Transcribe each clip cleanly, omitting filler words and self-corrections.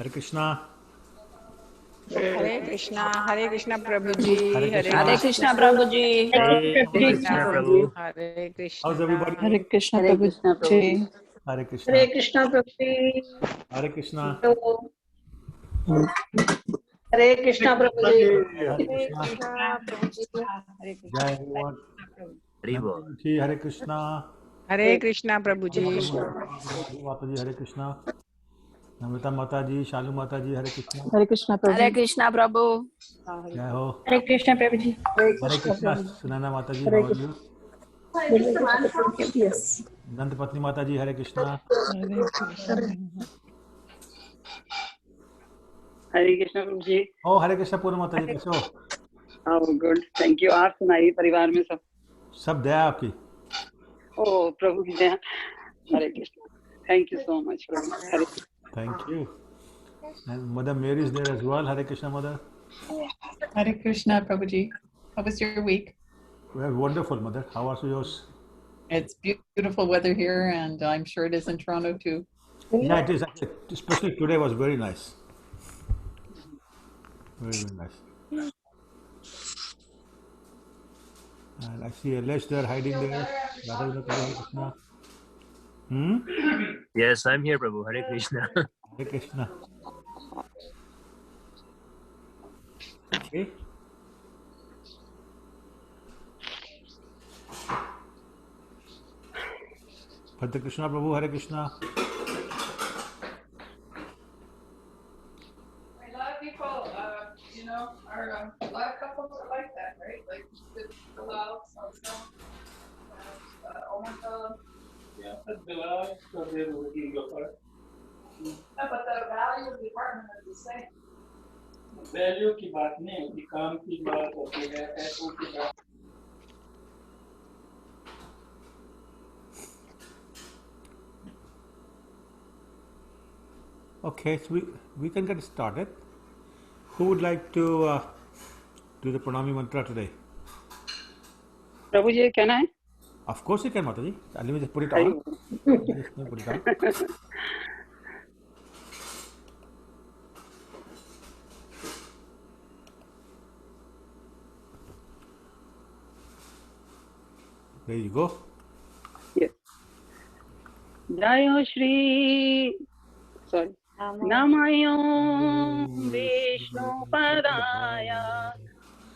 हरे कृष्णा। हरे कृष्णा प्रभु जी। हरे कृष्णा प्रभु जी। हरे कृष्णा प्रभु। हरे How's Krishna. everybody? हरे कृष्णा प्रभु जी। हरे कृष्णा। हरे कृष्णा प्रभु जी। हरे कृष्णा। हरे कृष्णा प्रभु जी। हरे कृष्णा। प्रभु जी। हरे जय कृष्णा। भगवान। हरि बोल। जी हरे कृष्णा। हरे कृष्णा प्रभु जी। माता जी हरे कृष्णा। नमिता माता जी, शालू माता जी हरे कृष्णा। हरे कृष्णा प्रभु। हरे कृष्णा प्रभु। जय हो। हरे कृष्णा प्रभु जी। हरे कृष्णा। सुनैना माता जी, हाउ आर यू? दंत पत्नी माता जी हरे कृष्णा। हरे कृष्णा प्रभु जी। ओ हरे कृष्णा पूर्ण माता जी, कैसे हो? Good, thank you. आप सुनाइए, परिवार में सब दया आपकी। ओ प्रभु की दया। Hare Krishna, thank you so much प्रभु। Hare thank you. And Mother Mary is there as well. Hare Krishna, Mother. Hare Krishna Prabhuji. How was your week? Well, wonderful, Mother. How are yours? It's beautiful weather here, and I'm sure it is in Toronto too. Yeah, it is. Especially today was very nice. Very, very nice. And I see Alesh there hiding there. Radha Hare Krishna. Yes, I'm here, Prabhu. Hare Krishna. Hare Krishna. Okay. Hare Krishna, Prabhu. Hare Krishna. A lot of people, are a lot of couples are like that, right? Like Bilal, also, Omar. Yeah, but Bilal, so they're working apart. But the value of the apartment is the same. Value की बात नहीं होती, काम की बात होती है, पैसों की बात। Okay, so we can get started. Who would like to do the Pranami mantra today? प्रभु जी, कहना है? Of course you can, Mataji. Let me just put it Hari on. बोल। Just put it on. There you go. Yes. जय Shri sorry नमयो Vishnu पदाय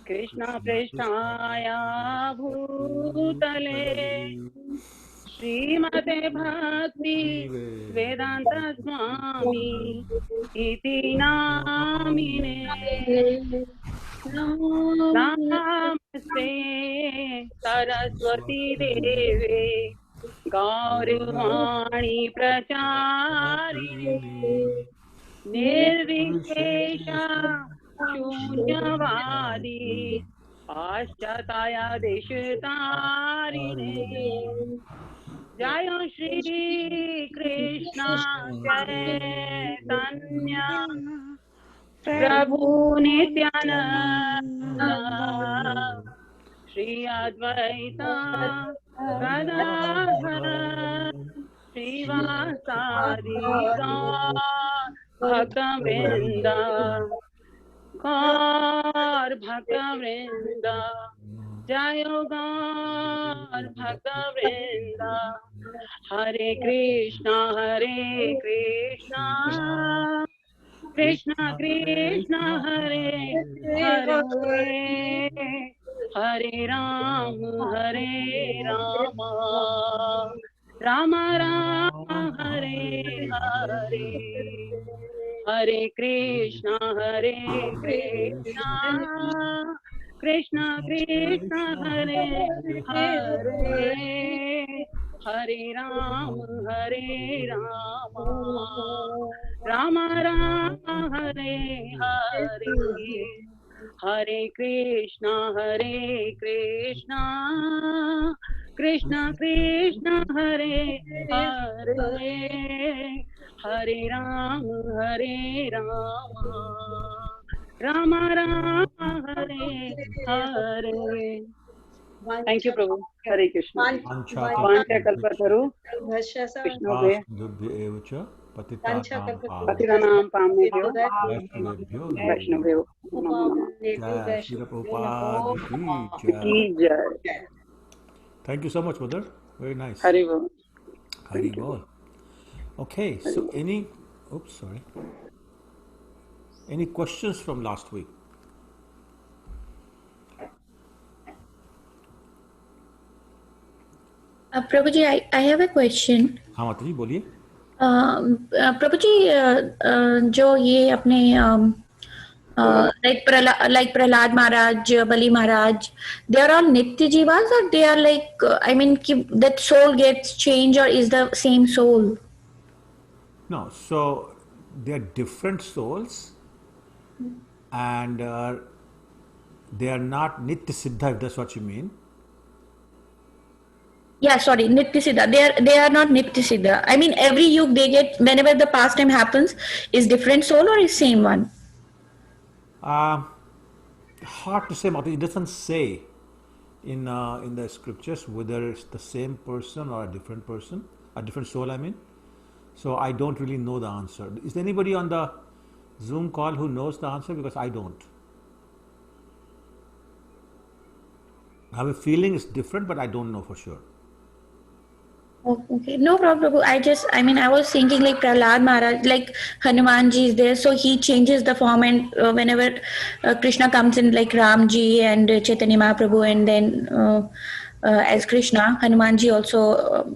Krishna पृष्ठाय भूतले श्रीमते भक्ति वेदांत स्वामी इति नामिने नमस्ते सरस्वती देवे गौरवाणी प्रचारिणे निर्विशेष शून्यवादी पाश्चात्य देशतारिणे जय श्री कृष्ण चैतन्य प्रभु नित्यानंद श्री अद्वैत गदाधर श्रीवासादि भक्तवृंद गौर भक्तवृंद जय गौर भक्तवृंद हरे कृष्णा कृष्णा कृष्णा हरे हरे हरे राम राम राम हरे हरे हरे कृष्णा कृष्णा कृष्णा हरे हरे हरे राम राम राम हरे हरे हरे कृष्णा कृष्णा कृष्णा हरे हरे हरे राम राम राम हरे हरे। थैंक यू प्रभु। हरे कृष्ण। वाञ्छा कल्पतरु कृष्णोदय पतितानां पावनेभ्यो पतितानां पावनेभ्यो वैष्णवेभ्यो नमो नमः। वैष्णवेभ्यो नमो नमः। जय श्री प्रभुपाद की की जय। जय। Thank you so much, mother. Very nice. Hari बोल। Hari Bol. Okay, so any questions from last week? Prabhuji, I have a question. हाँ माता जी बोलिए. प्रभुजी जो ये अपने like Prahlad Maharaj, Bali Maharaj, they are all Nitya Jivas, or they are like I mean that soul gets changed, or is the same soul? No, so they are different souls, and they are not Nitya Siddha, if that's what you mean. Yeah, sorry, Nitya Siddha. They are not Nitya Siddha. I mean every yug they get, whenever the pastime happens, is different soul or is same one? Hard to say, Mata. It doesn't say in the scriptures whether it's the same person or a different person, a different soul, I mean. So I don't really know the answer. Is there anybody on the Zoom call who knows the answer? Because I don't. I have a feeling it's different, but I don't know for sure. Oh, okay, no problem. I mean, I was thinking like Prahlad Maharaj, like Hanumanji is there, so he changes the form, and whenever Krishna comes in, like Ramji and Chaitanya Mahaprabhu, and then as Krishna, Hanumanji also,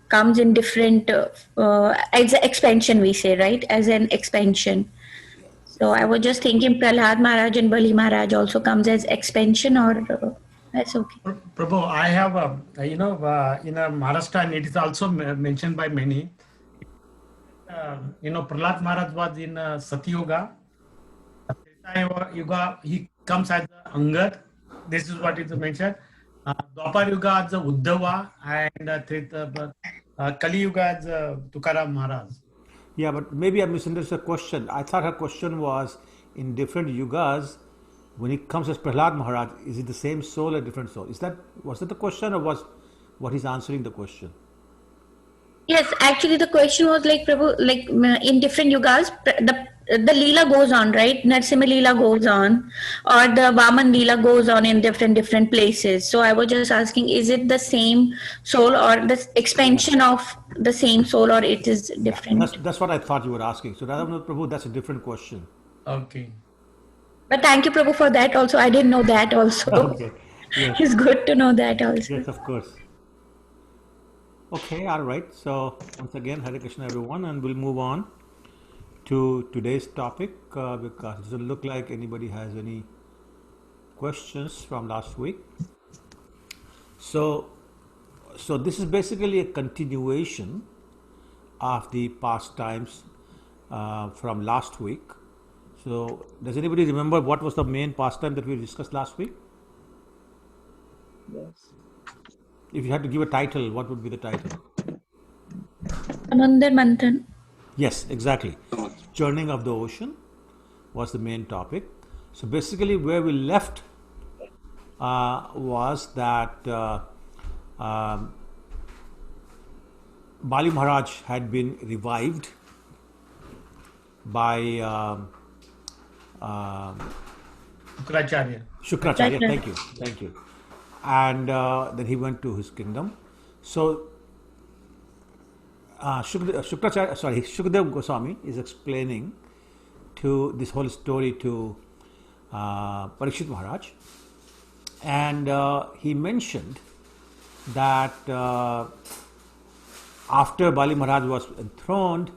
comes in different, as an expansion, we say, right? As an expansion. So I was just thinking Prahlad Maharaj and Bali Maharaj also comes as expansion, or that's okay. Prabhu, I have, in Maharashtra, and it is also mentioned by many. Prahlad Maharaj was in Sati Yuga. Treta Yuga, he comes as Angad. This is what is mentioned. Dwapar Yuga as Uddhava, and Kali Yuga as Tukaram Maharaj. Yeah, but maybe I misunderstood the question. I thought her question was in different yugas, when it comes as Prahlad Maharaj, is it the same soul or different soul? Was that the question, or was what he's answering the question? Yes, actually the question was like Prabhu, like in different yugas, the Leela goes on, right? Narsimha Leela goes on, or the Vaman Leela goes on in different places. So I was just asking, is it the same soul or the expansion of the same soul, or it is different? That's what I thought you were asking. So Radha Prabhu, that's a different question. Okay. But thank you, Prabhu, for that also. I didn't know that also. Okay. Yes. It's good to know that also. Yes, of course. Okay, all right. So once again, Hare Krishna, everyone, and we'll move on to today's topic because it doesn't look like anybody has any questions from last week. So this is basically a continuation of the pastimes from last week. So does anybody remember what was the main pastime that we discussed last week? Yes. If you had to give a title, what would be the title? Samundar Manthan. Yes, exactly. Churning of the ocean was the main topic. So basically where we left was that Bali Maharaj had been revived by Shukracharya. Shukracharya, thank you. And then he went to his kingdom. So Shukdev Goswami is explaining to this whole story to Parikshit Maharaj, and he mentioned that after Bali Maharaj was enthroned,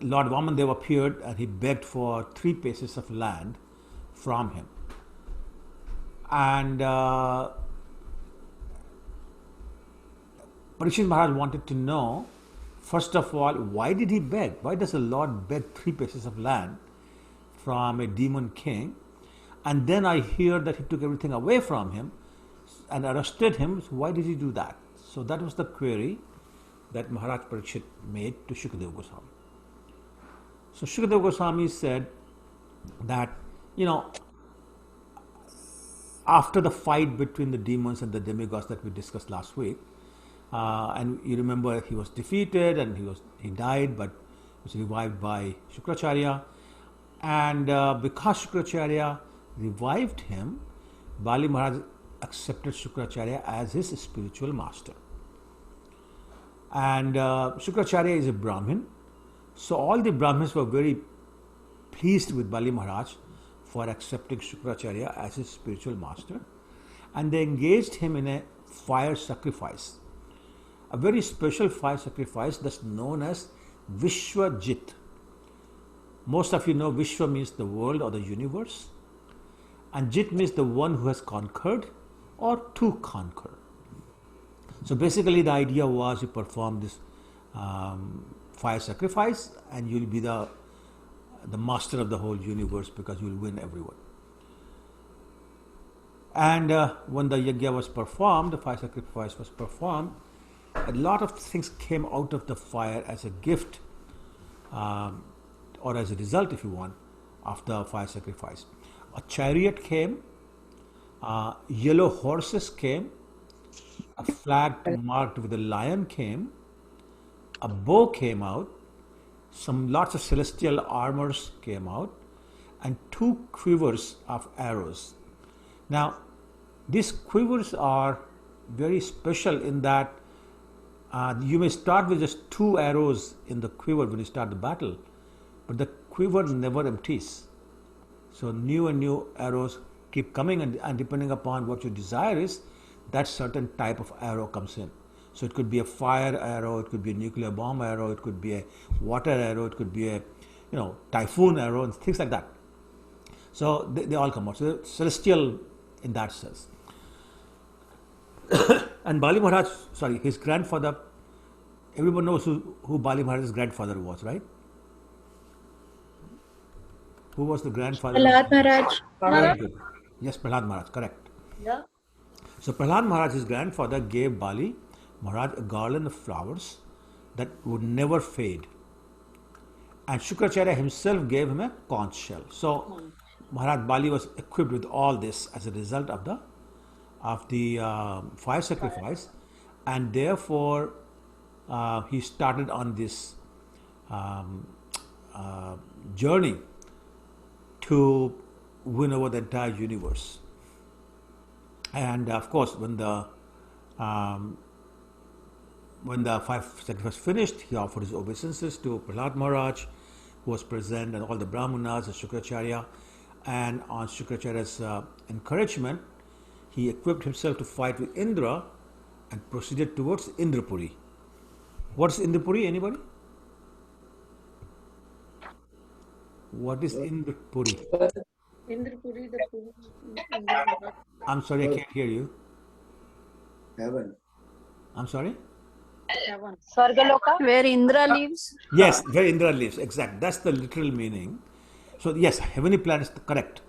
Lord Vamandev appeared and he begged for 3 pieces of land from him. And Parikshit Maharaj wanted to know, first of all, why did he beg? Why does the Lord beg 3 pieces of land from a demon king? And then I hear that he took everything away from him and arrested him. So why did he do that? So that was the query that Maharaj Parikshit made to Shukadeva Goswami. So Shukadeva Goswami said that, after the fight between the demons and the demigods that we discussed last week, and you remember he was defeated and he died, but was revived by Shukracharya. And because Shukracharya revived him, Bali Maharaj accepted Shukracharya as his spiritual master. And Shukracharya is a Brahmin, so all the Brahmins were very pleased with Bali Maharaj for accepting Shukracharya as his spiritual master, and they engaged him in a fire sacrifice, a very special fire sacrifice that's known as Vishwajit. Most of you know Vishwa means the world or the universe, and Jit means the one who has conquered or to conquer. So basically, the idea was you perform this fire sacrifice, and you'll be the master of the whole universe because you'll win everyone. And when the yajna was performed, the fire sacrifice was performed, a lot of things came out of the fire as a gift or as a result, if you want, of the fire sacrifice. A chariot came, yellow horses came, a flag marked with a lion came, a bow came out, lots of celestial armors came out, and 2 quivers of arrows. Now, these quivers are very special in that you may start with just 2 arrows in the quiver when you start the battle, but the quiver never empties. So new and new arrows keep coming, and depending upon what your desire is, that certain type of arrow comes in. So it could be a fire arrow, it could be a nuclear bomb arrow, it could be a water arrow, it could be a typhoon arrow, and things like that. So they all come out. So they're celestial in that sense. And Bali Maharaj, his grandfather, everyone knows who Bali Maharaj's grandfather was, right? Who was the grandfather? Prahlad Maharaj. Very good. Yes, Prahlad Maharaj, correct. Yeah. So Prahlad Maharaj, his grandfather, gave Bali Maharaj a garland of flowers that would never fade. And Shukracharya himself gave him a conch shell. So Maharaj Bali was equipped with all this as a result of the fire sacrifice, and therefore he started on this journey to win over the entire universe. And of course, when the fire sacrifice finished, he offered his obeisances to Prahlad Maharaj, who was present, and all the Brahmanas and Shukracharya. And on Shukracharya's encouragement, he equipped himself to fight with Indra and proceeded towards Indrapuri. What's Indrapuri? Anybody? What is Indrapuri? Indrapuri, I'm sorry, I can't hear you. Heaven. I'm sorry? Svargaloka. Where Indra lives? Yes, where Indra lives, exact. That's the literal meaning. So yes, heavenly planets, correct.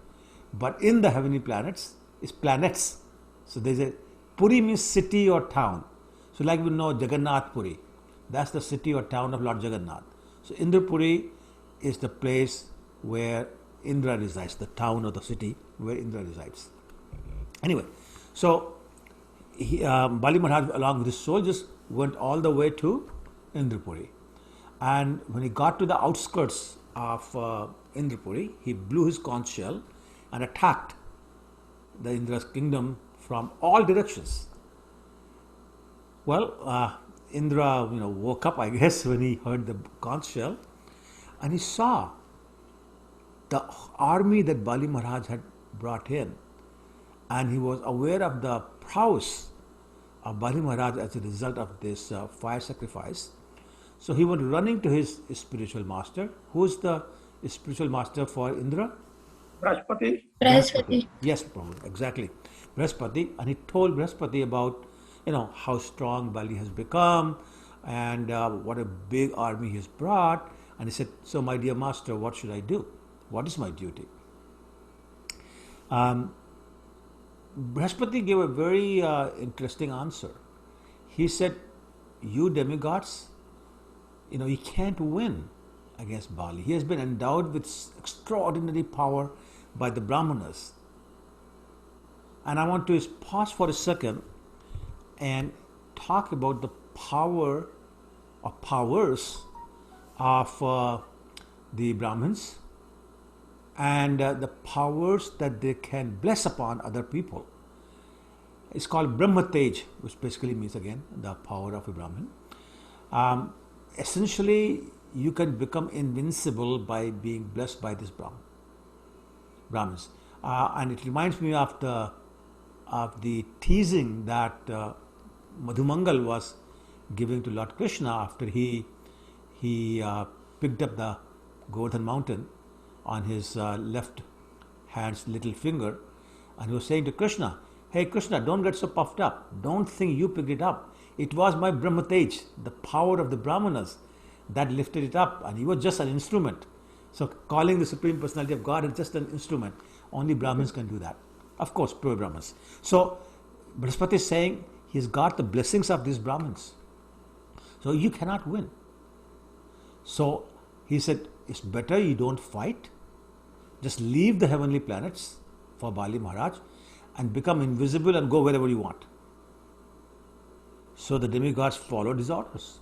But in the heavenly planets is planets. So there's a Puri means city or town. So like we know Jagannath Puri, that's the city or town of Lord Jagannath. So Indrapuri is the place where Indra resides, the town or the city where Indra resides. Anyway, so Bali Maharaj along with his soldiers went all the way to Indrapuri. And when he got to the outskirts of Indrapuri, he blew his conch shell and attacked the Indra's kingdom from all directions. Well, Indra, woke up, I guess, when he heard the conch shell, and he saw the army that Bali Maharaj had brought in, and he was aware of the prowess of Bali Maharaj as a result of this fire sacrifice. So he went running to his spiritual master. Who is the spiritual master for Indra? Brahaspati. Brahaspati. Yes, Prabhu, exactly. Brahaspati, and he told Brahaspati about how strong Bali has become and what a big army he has brought. And he said, "So, my dear master, what should I do? What is my duty?" Brahaspati gave a very interesting answer. He said, "You demigods, you can't win against Bali. He has been endowed with extraordinary power by the Brahmanas. And I want to pause for a second and talk about the power or powers of the Brahmins and the powers that they can bless upon other people. It's called Brahma Tej, which basically means again the power of a Brahmin. Essentially, you can become invincible by being blessed by this Brahmins. And it reminds me of the teasing that Madhumangal was giving to Lord Krishna after he picked up the Govardhan mountain on his left hand's little finger, and he was saying to Krishna, "Hey Krishna, don't get so puffed up. Don't think you picked it up. It was my Brahma Tej, the power of the Brahmanas, that lifted it up, and you were just an instrument." So calling the Supreme Personality of God is just an instrument. Only Brahmins can do that. Of course, pure Brahmins. So Brihaspati is saying he's got the blessings of these Brahmins. So you cannot win. So he said, it's better you don't fight. Just leave the heavenly planets for Bali Maharaj and become invisible and go wherever you want. So the demigods followed his orders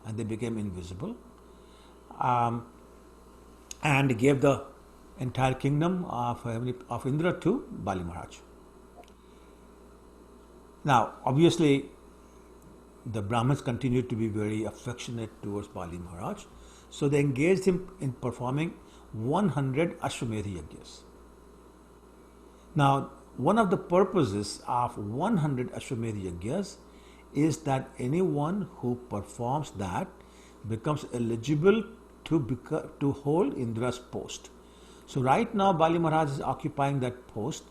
and they became invisible, and gave the entire kingdom of Indra to Bali Maharaj. Now, obviously, the Brahmins continued to be very affectionate towards Bali Maharaj, so they engaged him in performing 100 Ashwamedha Yajnas. Now, one of the purposes of 100 Ashwamedha Yajnas is that anyone who performs that becomes eligible to hold Indra's post. So right now Bali Maharaj is occupying that post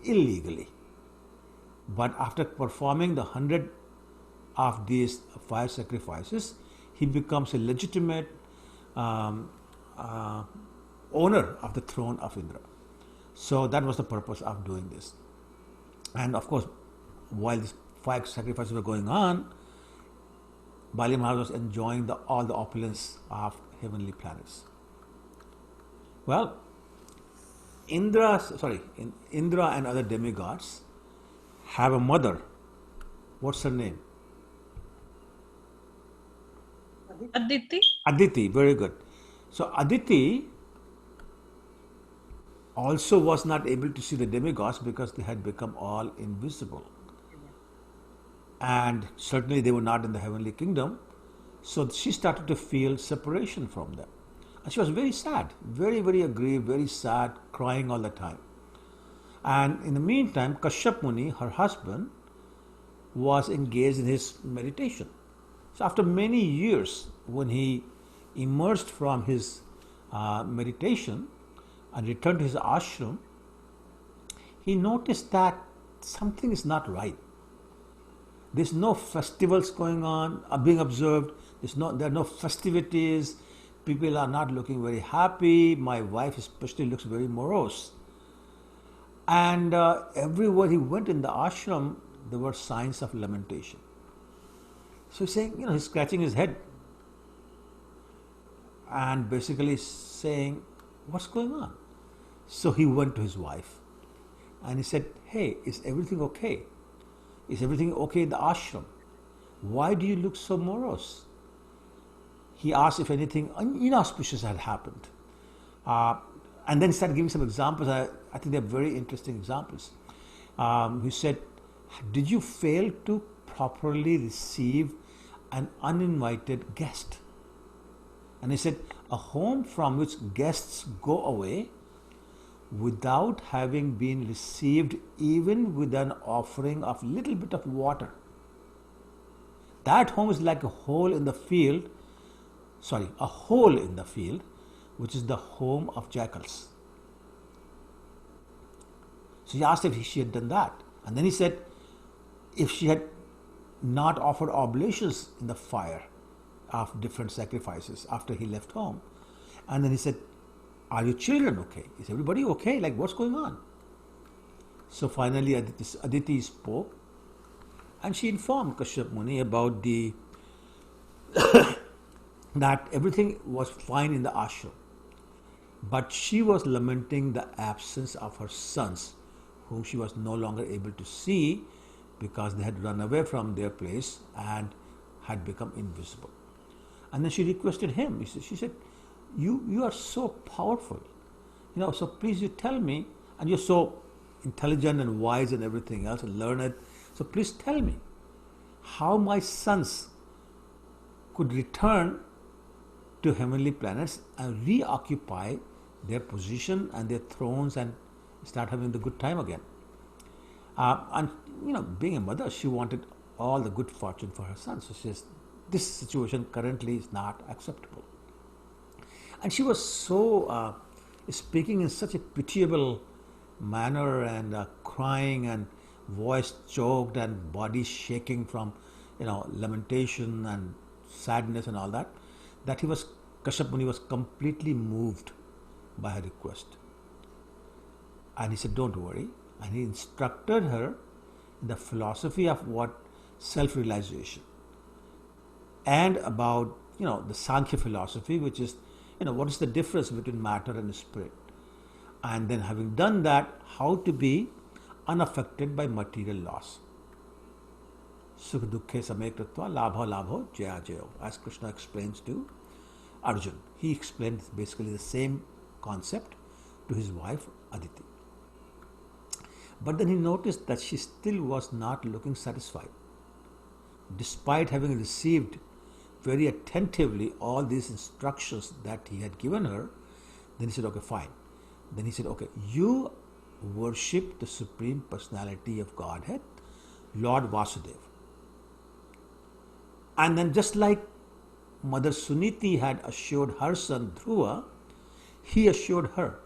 illegally. But after performing the 100 of these fire sacrifices, he becomes a legitimate owner of the throne of Indra. So that was the purpose of doing this. And of course, while these fire sacrifices were going on, Bali Maharaj was enjoying all the opulence of heavenly planets. Well, Indra and other demigods have a mother. What's her name? Aditi. Aditi, very good. So Aditi also was not able to see the demigods because they had become all invisible. And certainly they were not in the heavenly kingdom. So she started to feel separation from them. And she was very sad, very, very aggrieved, very sad, crying all the time. And in the meantime, Kashyap Muni, her husband, was engaged in his meditation. So after many years, when he emerged from his meditation and returned to his ashram, he noticed that something is not right. There's no festivals going on, are being observed. There are no festivities. People are not looking very happy. My wife especially looks very morose. And everywhere he went in the ashram, there were signs of lamentation. So he's saying, he's scratching his head and basically saying, what's going on? So he went to his wife and he said, hey, is everything okay? Is everything okay in the ashram? Why do you look so morose? He asked if anything inauspicious had happened. And then he started giving some examples. I think they're very interesting examples. He said, did you fail to properly receive an uninvited guest? And he said, a home from which guests go away without having been received even with an offering of little bit of water. That home is like a hole in the field, which is the home of jackals. So he asked if she had done that. And then he said, if she had not offered oblations in the fire of different sacrifices after he left home. And then he said, are your children okay? Is everybody okay? Like, what's going on? So finally Aditi spoke and she informed Kashyap Muni about that everything was fine in the ashram. But she was lamenting the absence of her sons, whom she was no longer able to see because they had run away from their place and had become invisible. And then she requested him. She said, you are so powerful, so please you tell me, and you're so intelligent and wise and everything else and learned, so please tell me how my sons could return to heavenly planets and reoccupy their position and their thrones and start having the good time again. And being a mother, she wanted all the good fortune for her son. So she says, this situation currently is not acceptable. And she was so speaking in such a pitiable manner and crying and voice choked and body shaking from lamentation and sadness and all that, that Kashyap Muni was completely moved by her request. And he said, don't worry. And he instructed her in the philosophy of what self-realization and about, the Sankhya philosophy, which is, what is the difference between matter and spirit. And then having done that, how to be unaffected by material loss. Sukha dukkhe samay kritva labha labho jaya jayo, as Krishna explains to Arjun. He explained basically the same concept to his wife Aditi. But then he noticed that she still was not looking satisfied. Despite having received very attentively all these instructions that he had given her, then he said, okay, fine. Then he said, okay, you worship the Supreme Personality of Godhead, Lord Vasudeva. And then just like Mother Suniti had assured her son Dhruva, he assured her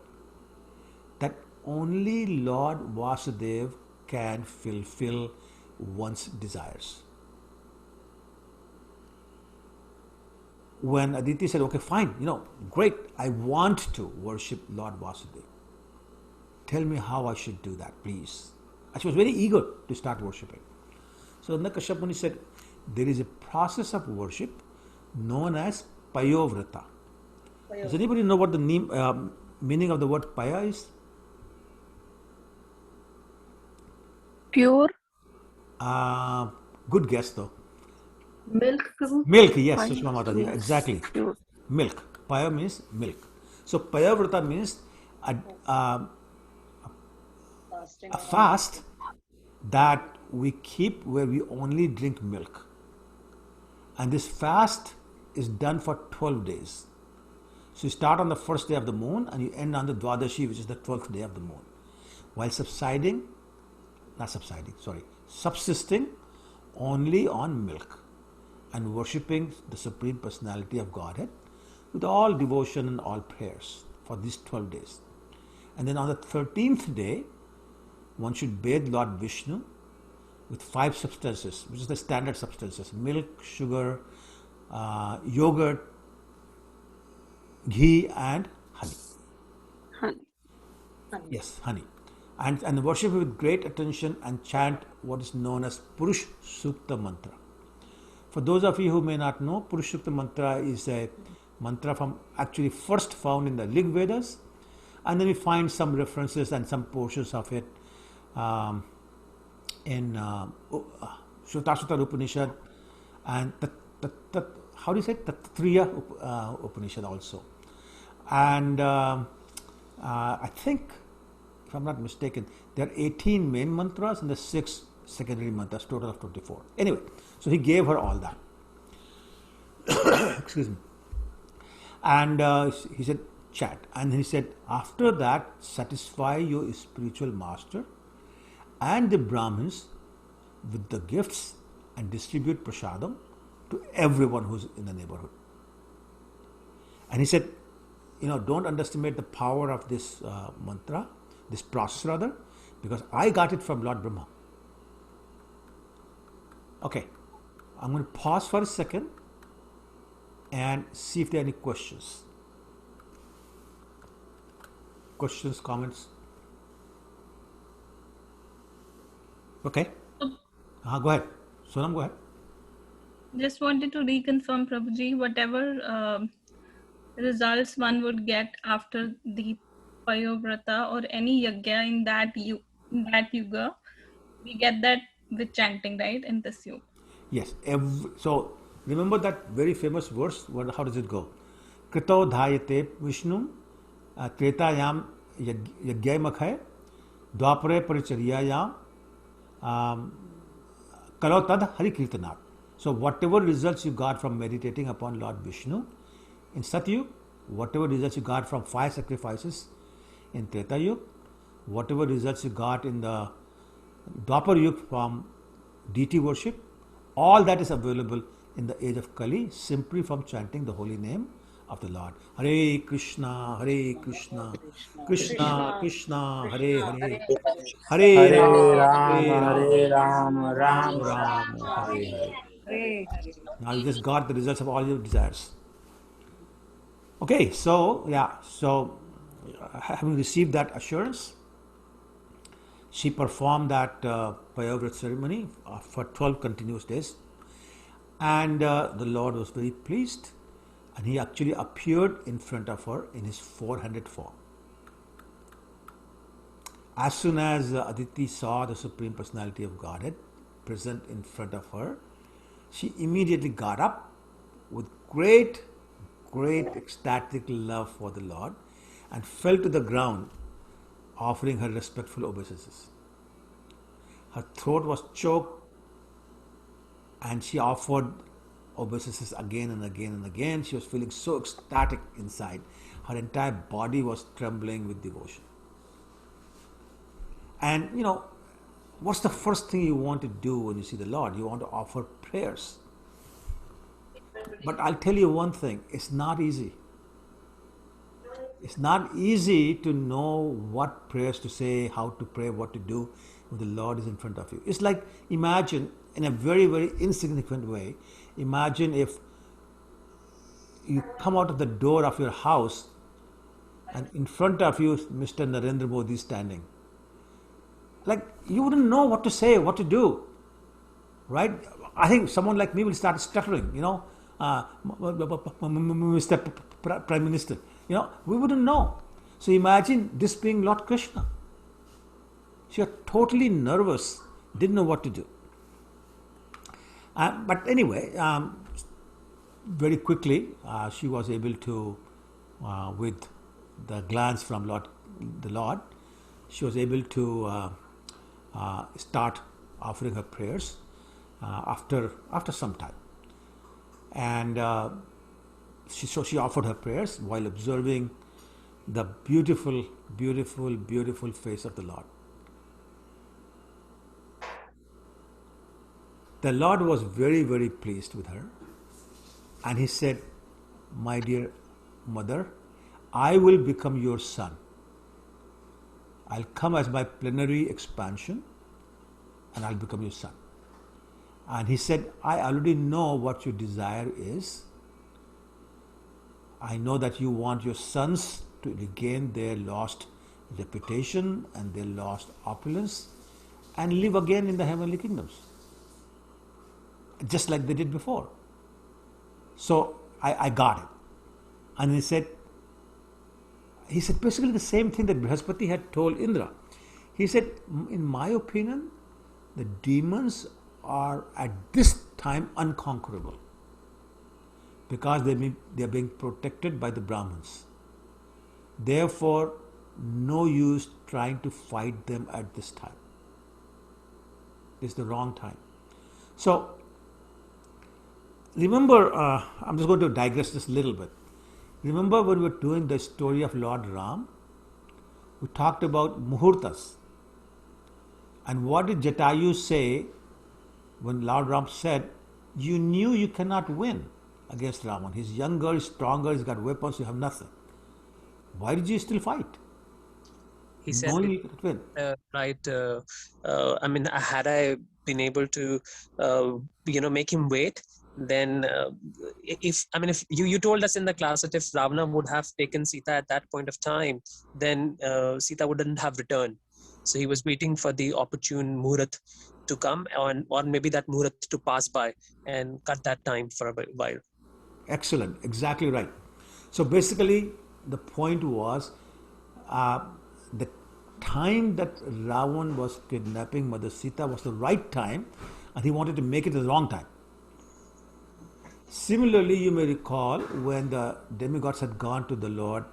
that only Lord Vasudeva can fulfill one's desires. When Aditi said, okay, fine, great, I want to worship Lord Vasudeva. Tell me how I should do that, please. And she was very eager to start worshipping. So then Kashyap Muni said, there is a process of worship known as Payovrata. Does anybody know what the meaning of the word Paya is? Pure Good guess though. milk. Milk, yes, Paya. Sushma Mataji, Yes. exactly. Pure. Milk. Paya means milk. So Payavrata means a fast that we keep where we only drink milk. And this fast is done for 12 days. So you start on the first day of the moon and you end on the Dwadashi, which is the 12th day of the moon. While subsisting only on milk and worshipping the Supreme Personality of Godhead with all devotion and all prayers for these 12 days. And then on the 13th day, one should bathe Lord Vishnu with 5 substances, which is the standard substances: milk, sugar, yogurt, ghee and honey. Honey. Yes, honey. And worship with great attention and chant what is known as Purush Sukta mantra. For those of you who may not know, Purush Sukta mantra is a mantra from actually first found in the Rig Vedas, and then we find some references and some portions of it in Shrutashuta Upanishad and how do you say Tatriya Upanishad also. And I think, if I'm not mistaken, there are 18 main mantras and the 6 secondary mantras, total of 24. Anyway, so he gave her all that. Excuse me. And he said, chat. And he said, after that, satisfy your spiritual master and the Brahmins with the gifts and distribute prasadam to everyone who's in the neighborhood. And he said, don't underestimate the power of this mantra, this process rather, because I got it from Lord Brahma. Okay, I'm going to pause for a second and see if there are any questions. Questions, comments? Okay. Go ahead. Sonam, go ahead. Just wanted to reconfirm, Prabhuji, whatever results one would get after the Payovrata or any yagya in that yuga, we get that with chanting, right? In this yuga. Yes. So remember that very famous verse. How does it go? Krito dhayate Vishnu tretayam yagyamakhay dwapare paricharyayam kalo tad hari kirtanat. So whatever results you got from meditating upon Lord Vishnu in Satyug, whatever results you got from fire sacrifices in Treta Yuga, whatever results you got in the Dwapar Yuga from deity worship, all that is available in the age of Kali simply from chanting the holy name of the Lord. Hare Krishna, Krishna Krishna, Hare Hare, Hare Hare Ram, Hare Ram, Ram Ram Ram, Ram, Hare Hare. Hare Hare. Now you just got the results of all your desires. Okay, so having received that assurance, she performed that Payavrat ceremony for 12 continuous days, and the Lord was very pleased, and he actually appeared in front of her in his 400 form. As soon as Aditi saw the Supreme Personality of Godhead present in front of her, she immediately got up with great ecstatic love for the Lord and fell to the ground, offering her respectful obeisances. Her throat was choked and she offered obeisances again and again and again. She was feeling so ecstatic inside. Her entire body was trembling with devotion. And what's the first thing you want to do when you see the Lord? You want to offer prayers. But I'll tell you one thing, it's not easy. It's not easy to know what prayers to say, how to pray, what to do when the Lord is in front of you. It's like, imagine, in a very, very insignificant way, imagine if you come out of the door of your house and in front of you Mr. Narendra Modi is standing. Like, you wouldn't know what to say, what to do, right? I think someone like me will start stuttering, Mr. Prime Minister, we wouldn't know. So imagine this being Lord Krishna. She was totally nervous, didn't know what to do. But anyway, very quickly, she was able to, with the glance from the Lord, she was able to start offering her prayers after some time. And she offered her prayers while observing the beautiful, beautiful, beautiful face of the Lord. The Lord was very, very pleased with her. And he said, "My dear mother, I will become your son. I'll come as my plenary expansion and I'll become your son." And he said, "I already know what your desire is. I know that you want your sons to regain their lost reputation and their lost opulence and live again in the heavenly kingdoms, just like they did before. So I got it." And he said basically the same thing that Brihaspati had told Indra. He said, "In my opinion, the demons are at this time unconquerable because they are being protected by the Brahmins. Therefore, no use trying to fight them at this time. It's the wrong time." So, remember, I'm just going to digress just a little bit. Remember when we were doing the story of Lord Ram, we talked about muhurtas. And what did Jatayu say when Lord Ram said, "You knew you cannot win against Ravan. He's younger, he's stronger, he's got weapons, you have nothing. Why did you still fight?" He said, Knowing you could win. Had I been able to, make him wait, then if you told us in the class that if Ravana would have taken Sita at that point of time, then Sita wouldn't have returned. So he was waiting for the opportune Muhurat to come, or maybe that Muhurat to pass by and cut that time for a while. Excellent, exactly right. So basically, the point was the time that Ravan was kidnapping Mother Sita was the right time, and he wanted to make it the wrong time. Similarly, you may recall when the demigods had gone to the Lord,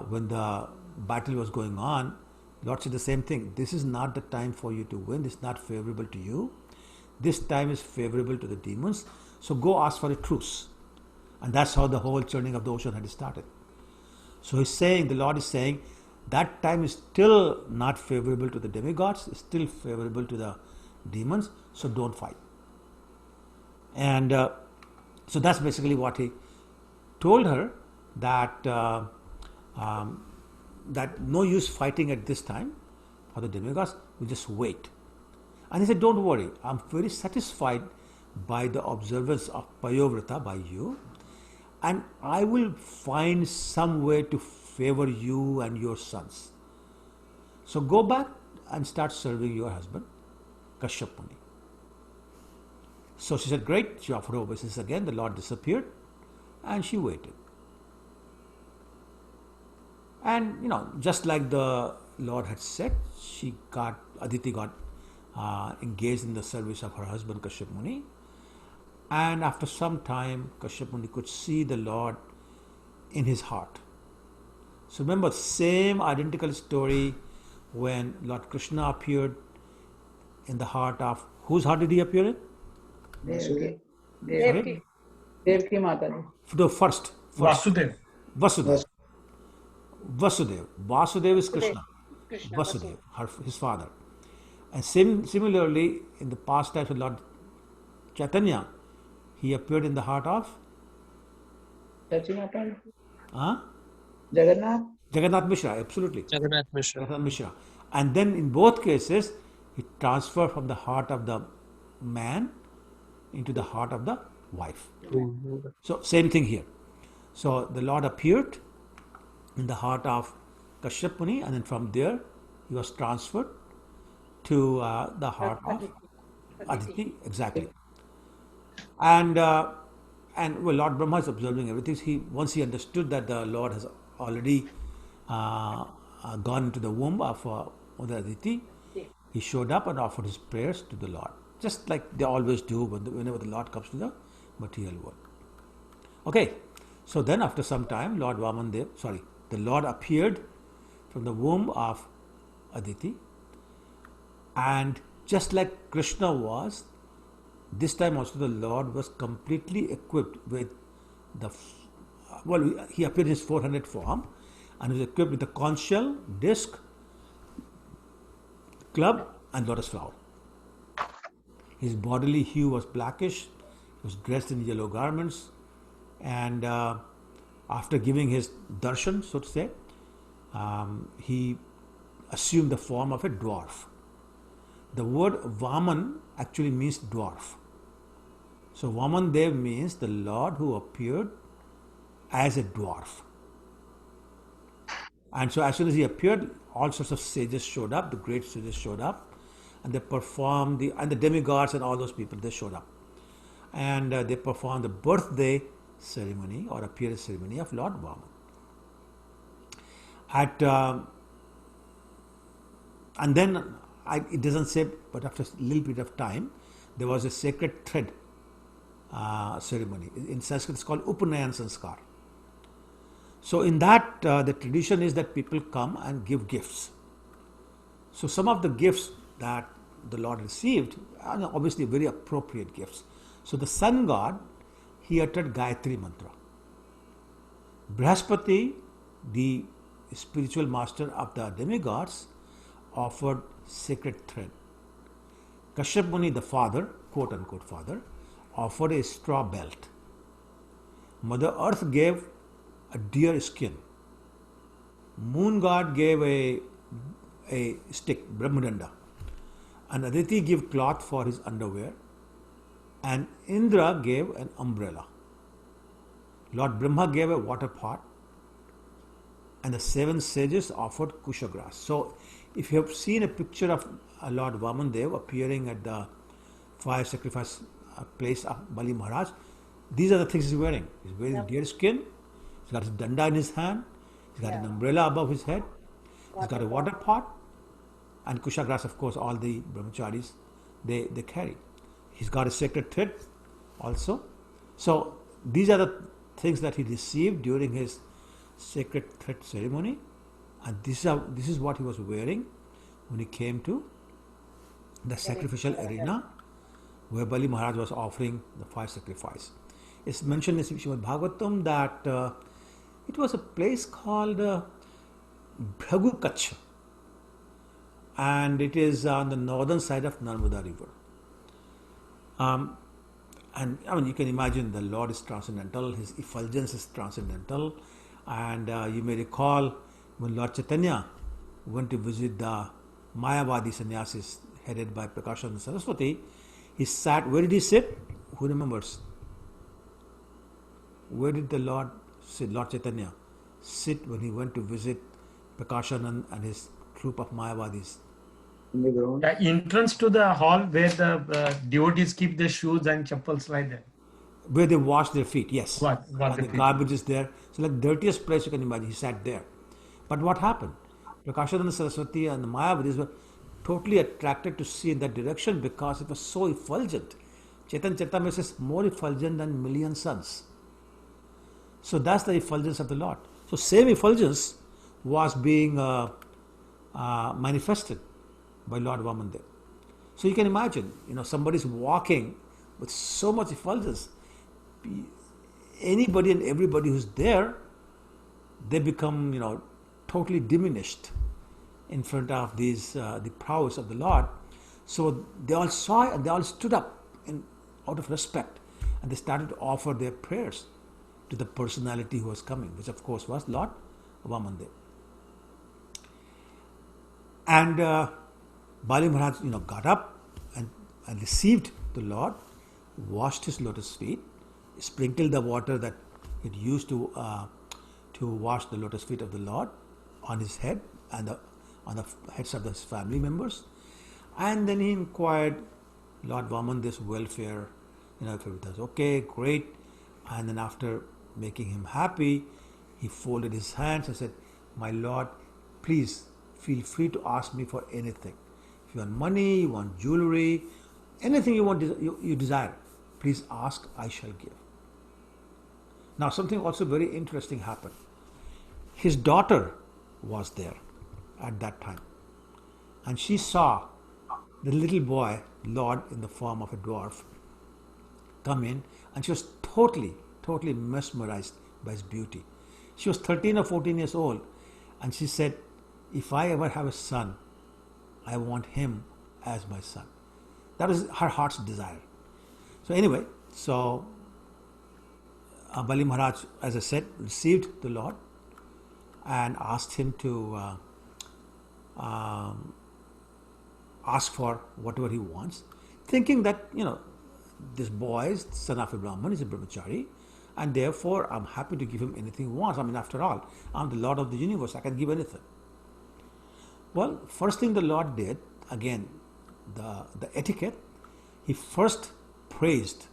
when the battle was going on, Lord said the same thing. This is not the time for you to win. This is not favorable to you. This time is favorable to the demons. So go ask for a truce. And that's how the whole churning of the ocean had started. So he's saying, the Lord is saying, that time is still not favorable to the demigods, it's still favorable to the demons, so don't fight. And so that's basically what he told her, that that no use fighting at this time for the demigods, we just wait. And he said, don't worry, I'm very satisfied by the observance of Payovrata by you, and I will find some way to favor you and your sons. So go back and start serving your husband, Kashyap Muni. So she said, great. She offered obeisance again. The Lord disappeared and she waited. And, just like the Lord had said, Aditi got engaged in the service of her husband, Kashyap Muni. And after some time, Kashyap Muni could see the Lord in his heart. So remember, same identical story when Lord Krishna appeared in the heart of, whose heart did he appear in? Devaki. Sorry? Devaki Mataji. The first. Vasudev. Vasudev. Vasudev is Krishna. Vasudev, his father. And similarly, in the past times of Lord Chaitanya, he appeared in the heart of Jagannath Mishra, absolutely. Jagannath Mishra. And then in both cases, he transferred from the heart of the man into the heart of the wife. So same thing here. So the Lord appeared in the heart of Kashyap Muni, and then from there he was transferred to the heart of Aditi. Exactly. And Lord Brahma is observing everything. Once he understood that the Lord has already gone into the womb of Mother Aditi, he showed up and offered his prayers to the Lord, just like they always do whenever the Lord comes to the material world. Okay, so then after some time, the Lord appeared from the womb of Aditi, and just like Krishna was, this time also the Lord was completely equipped with he appeared in his 400 form and was equipped with the conch shell, disc, club and lotus flower. His bodily hue was blackish, he was dressed in yellow garments, and after giving his darshan, so to say, he assumed the form of a dwarf. The word Vaman actually means dwarf. So Vaman Dev means the Lord who appeared as a dwarf. And so as soon as he appeared, all sorts of sages showed up, the great sages showed up, and they performed and the demigods and all those people, they showed up. And they performed the birthday ceremony or appearance ceremony of Lord Vaman. And then, it doesn't say, but after a little bit of time, there was a sacred thread ceremony. In Sanskrit, it's called Upanayan Sanskar. So in that, the tradition is that people come and give gifts. So some of the gifts that the Lord received are obviously very appropriate gifts. So the sun god, he uttered Gayatri mantra. Brihaspati, the spiritual master of the demigods, offered sacred thread. Kashyap Muni, the father, quote unquote father, offered a straw belt. Mother Earth gave a deer skin. Moon god gave a stick, Brahmadanda. And Aditi gave cloth for his underwear. And Indra gave an umbrella. Lord Brahma gave a water pot. And the 7 sages offered kusha grass. So if you have seen a picture of Lord Vamandev appearing at the fire sacrifice place of Bali Maharaj, these are the things he's wearing. He's wearing deer skin, he's got his danda in his hand, he's got an umbrella above his head, He's got a water pot, and kushagrass, of course, all the brahmacharis, they carry. He's got a sacred thread also. So these are the things that he received during his sacred thread ceremony, and this is what he was wearing when he came to the sacrificial arena where Bali Maharaj was offering the fire sacrifice. It's mentioned in Srimad Bhagavatam that it was a place called Bhragu Kach, and it is on the northern side of Narmada river. And I mean, you can imagine the Lord is transcendental, his effulgence is transcendental, and you may recall when Lord Chaitanya went to visit the Mayavadi sannyasis headed by Prakashananda Saraswati, he sat, where did he sit? Who remembers? Where did the Lord sit, Lord Chaitanya, sit when he went to visit Prakashananda and his troop of Mayavadis? In the ground. The entrance to the hall where the devotees keep their shoes and chappals like that. Where they wash their feet, yes. Wash And their the feet. garbage is there. So like dirtiest place you can imagine, he sat there. But what happened? Prakashananda Saraswati and the Mayavadis were totally attracted to see in that direction because it was so effulgent. Chaitanya Charitamrita is more effulgent than million suns. So that's the effulgence of the Lord. So same effulgence was being manifested by Lord Vamandev. So you can imagine, somebody's walking with so much effulgence. Anybody and everybody who's there, they become, totally diminished in front of these the prowess of the Lord. So they all saw it and they all stood up out of respect, and they started to offer their prayers to the personality who was coming, which of course was Lord Vamandev. And Bali Maharaj, got up and received the Lord, washed his lotus feet, sprinkled the water that he'd used to wash the lotus feet of the Lord on his head and on the heads of his family members, and then he inquired Lord Vamandev's welfare, if everything was okay, great, and then after making him happy, he folded his hands and said, "My Lord, please feel free to ask me for anything. If you want money, you want jewelry, anything you want, you desire, please ask, I shall give." Now something also very interesting happened. His daughter was there at that time, and she saw the little boy, Lord in the form of a dwarf, come in, and she was totally mesmerized by his beauty. She was 13 or 14 years old, and she said, "If I ever have a son, I want him as my son." That was her heart's desire. So anyway, Bali Maharaj, as I said, received the Lord and asked him to ask for whatever he wants, thinking that, this boy is son of a Brahman, is a brahmachari, and therefore I'm happy to give him anything he wants. I mean, after all, I'm the Lord of the universe, I can give anything. Well, first thing the Lord did, again, the etiquette, he first praised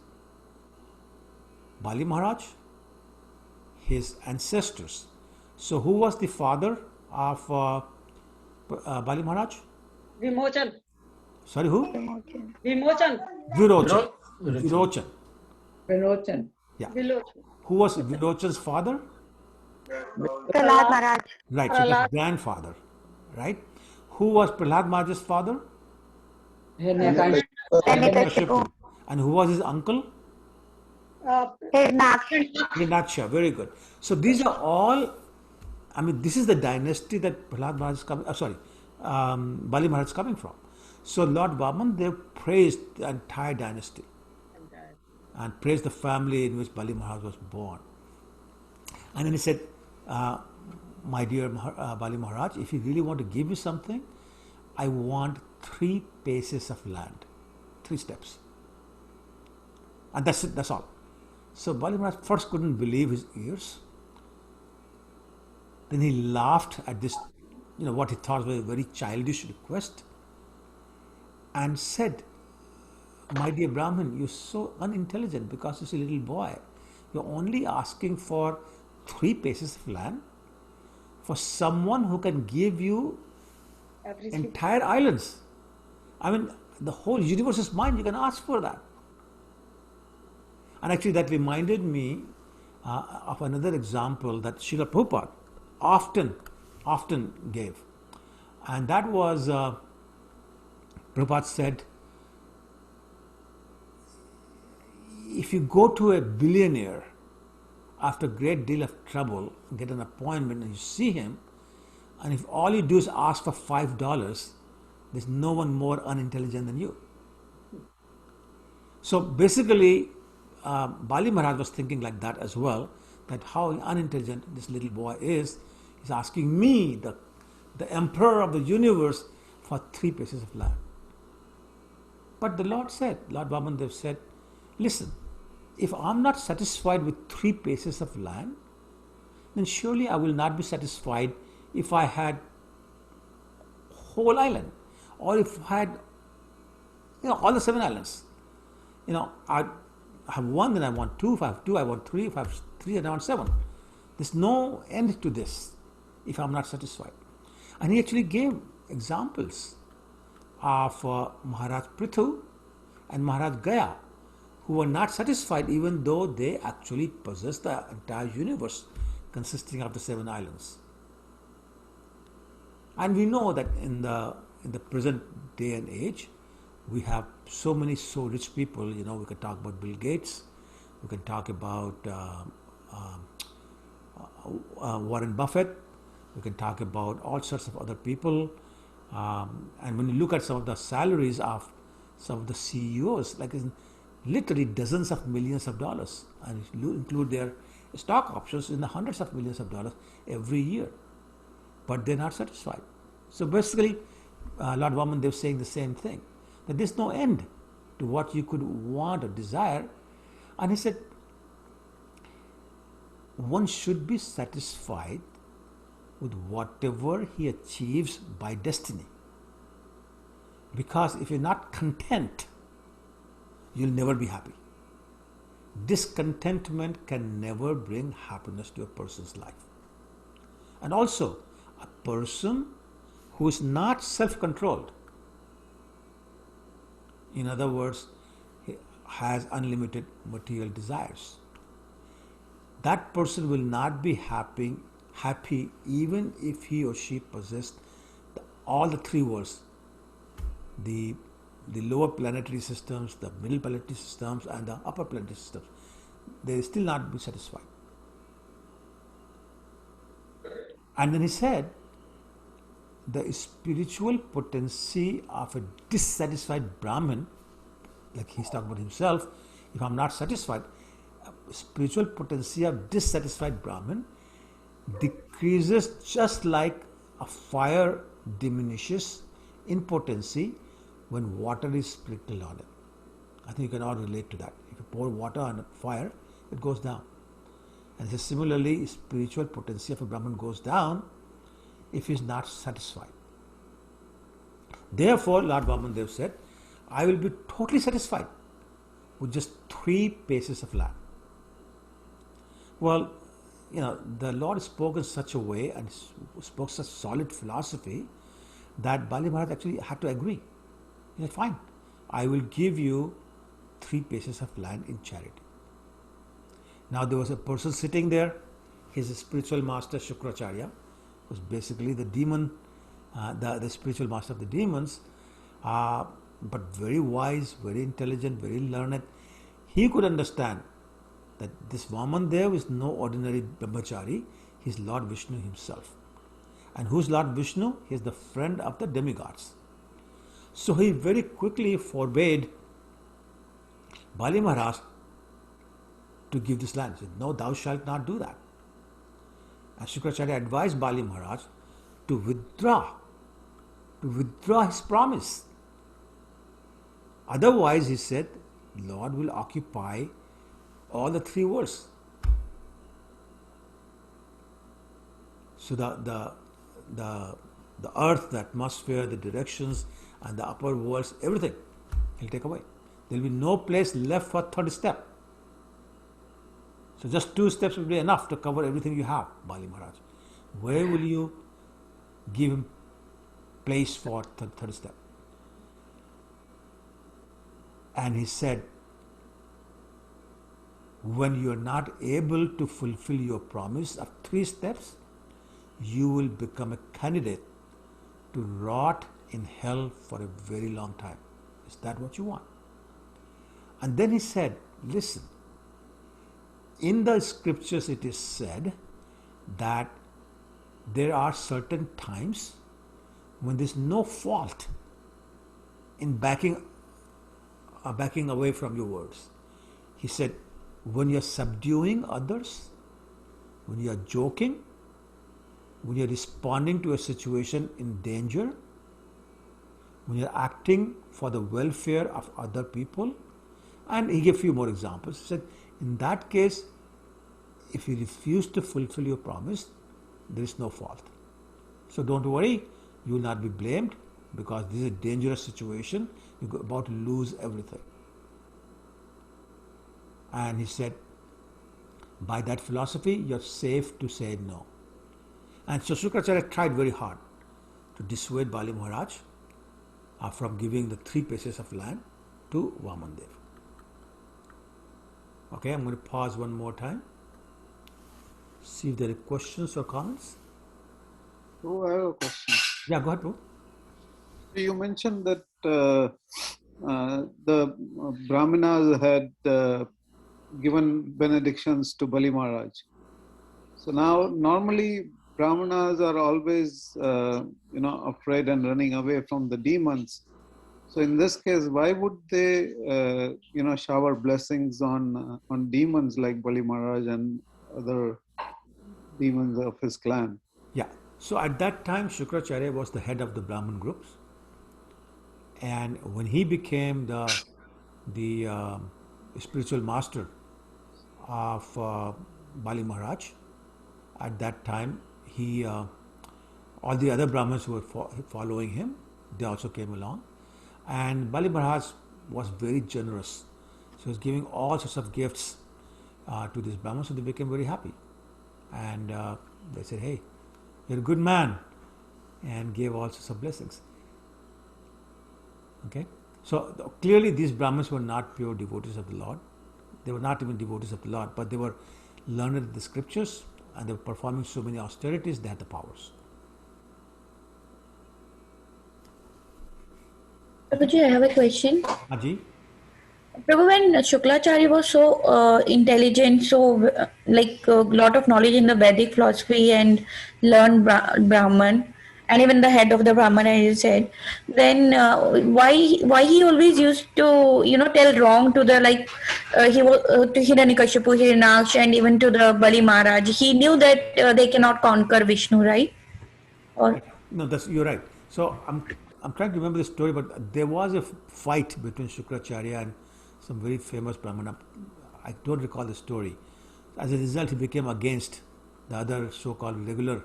Bali Maharaj, his ancestors. So who was the father of Bali Maharaj? Vimochan. Sorry, who? Vimochan. Virochan. Virochan. Vinochan. Yeah. Vilochan. Who was Virochan's father? Prahlad Maharaj. Right, so his grandfather. Right? Who was Prahlad Maharaj's father? Hiranyakashipu. Hiranyakashipu. And who was his uncle? Hiranyaksha. Very good. So these are all, this is the dynasty that Prahlad Maharaj is coming, Bali Maharaj is coming from. So Lord Vamandev praised the entire dynasty and praised the family in which Bali Maharaj was born. And then he said, "My dear Bali Maharaj, if you really want to give me something, I want 3 paces of land, 3 steps. And that's it, that's all." So Bali Maharaj first couldn't believe his ears. Then he laughed at this, what he thought was a very childish request, and said, "My dear Brahmin, you're so unintelligent because you're a little boy. You're only asking for 3 paces of land. for someone who can give you Everything. entire islands. I mean, the whole universe is mine. You can ask for that. And actually, that reminded me of another example that Srila Prabhupada often gave. And that was, Prabhupada said, if you go to a billionaire after a great deal of trouble, get an appointment and you see him, and if all you do is ask for $5, there's no one more unintelligent than you. So basically, Bali Maharaj was thinking like that as well, that how unintelligent this little boy is. He's asking me, the emperor of the universe, for 3 pieces of land. But the Lord Vamandev said, listen, if I'm not satisfied with 3 pieces of land, then surely I will not be satisfied if I had whole island, or if I had, all the 7 islands. I have 1, then I want 2. If I have 2, I want 3. If I have 3, then I want 7. There's no end to this if I'm not satisfied. And he actually gave examples of Maharaj Prithu and Maharaj Gaya, who were not satisfied even though they actually possessed the entire universe consisting of the 7 islands. And we know that in the present day and age, we have so rich people. We can talk about Bill Gates, we can talk about Warren Buffett, we can talk about all sorts of other people. And when you look at some of the salaries of some of the CEOs, like literally dozens of millions of dollars, and if you include their stock options, in the hundreds of millions of dollars every year, but they're not satisfied. So basically, Lord Vamandev is saying the same thing, that there's no end to what you could want or desire. And he said, one should be satisfied with whatever he achieves by destiny. Because if you're not content, you'll never be happy. Discontentment can never bring happiness to a person's life. And also, a person who is not self-controlled, in other words, he has unlimited material desires, that person will not be happy even if he or she possessed all the 3 worlds, the lower planetary systems, the middle planetary systems, and the upper planetary systems. They will still not be satisfied. And then he said, the spiritual potency of a dissatisfied Brahmin, like he's talking about himself, if I'm not satisfied, spiritual potency of dissatisfied Brahmin decreases just like a fire diminishes in potency when water is sprinkled on it. I think you can all relate to that. If you pour water on a fire, it goes down. And so similarly, spiritual potency of a Brahmin goes down if he is not satisfied. Therefore, Lord Vamandev said, I will be totally satisfied with just 3 pieces of land. Well, the Lord spoke in such a way and spoke such solid philosophy that Bali Maharaj actually had to agree. He said, fine, I will give you 3 pieces of land in charity. Now there was a person sitting there, his spiritual master Shukracharya, was basically the demon, the spiritual master of the demons, but very wise, very intelligent, very learned. He could understand that this Vamandev is no ordinary brahmachari, he is Lord Vishnu himself. And who is Lord Vishnu? He is the friend of the demigods. So he very quickly forbade Bali Maharaj to give this land. He said, no, thou shalt not do that. And Shukracharya advised Bali Maharaj to withdraw his promise. Otherwise, he said, Lord will occupy all the 3 worlds. So the earth, the atmosphere, the directions, and the upper worlds, everything he'll take away. There will be no place left for 3rd step. So just 2 steps will be enough to cover everything you have, Bali Maharaj. Where will you give him place for third step? And he said, when you are not able to fulfill your promise of 3 steps, you will become a candidate to rot in hell for a very long time. Is that what you want? And then he said, listen, in the scriptures it is said that there are certain times when there's no fault in backing away from your words. He said, when you're subduing others, when you're joking, when you're responding to a situation in danger, when you're acting for the welfare of other people, and he gave a few more examples. He said, in that case, if you refuse to fulfill your promise, there is no fault. So don't worry, you will not be blamed, because this is a dangerous situation. You're about to lose everything. And he said, by that philosophy, you're safe to say no. And so Shukracharya tried very hard to dissuade Bali Maharaj from giving the 3 pieces of land to Vamandev. Okay, I'm going to pause one more time. See if there are questions or comments. Oh, I have a question. Yeah, go ahead, bro. You mentioned that the Brahmanas had given benedictions to Bali Maharaj. So now, normally, Brahmanas are always, afraid and running away from the demons. So in this case, why would they, shower blessings on demons like Bali Maharaj and other demons of his clan? Yeah. So at that time, Shukracharya was the head of the Brahmin groups, and when he became the spiritual master of Bali Maharaj, at that time he all the other Brahmins who were following him, they also came along, and Bali Maharaj was very generous. So he was giving all sorts of gifts to these Brahmins, so they became very happy, and they said, hey, you're a good man, and gave all sorts of blessings. Okay, so clearly these Brahmins were not pure devotees of the Lord. They were not even devotees of the Lord, but they were learned in the scriptures, and they were performing so many austerities, they had the powers. Prabhuji, I have a question. Haji? Prabhu, when Shukracharya was so intelligent, so like a lot of knowledge in the Vedic philosophy and learned Brahman, and even the head of the Brahman, as you said, then why he always used to tell wrong to the he was to Hiranyakashipu, Hiranyaksh, and even to the Bali Maharaj. He knew that they cannot conquer Vishnu, right? Or No, you're right. So I'm trying to remember the story, but there was a fight between Shukracharya and some very famous Brahmana. I don't recall the story. As a result, he became against the other so-called regular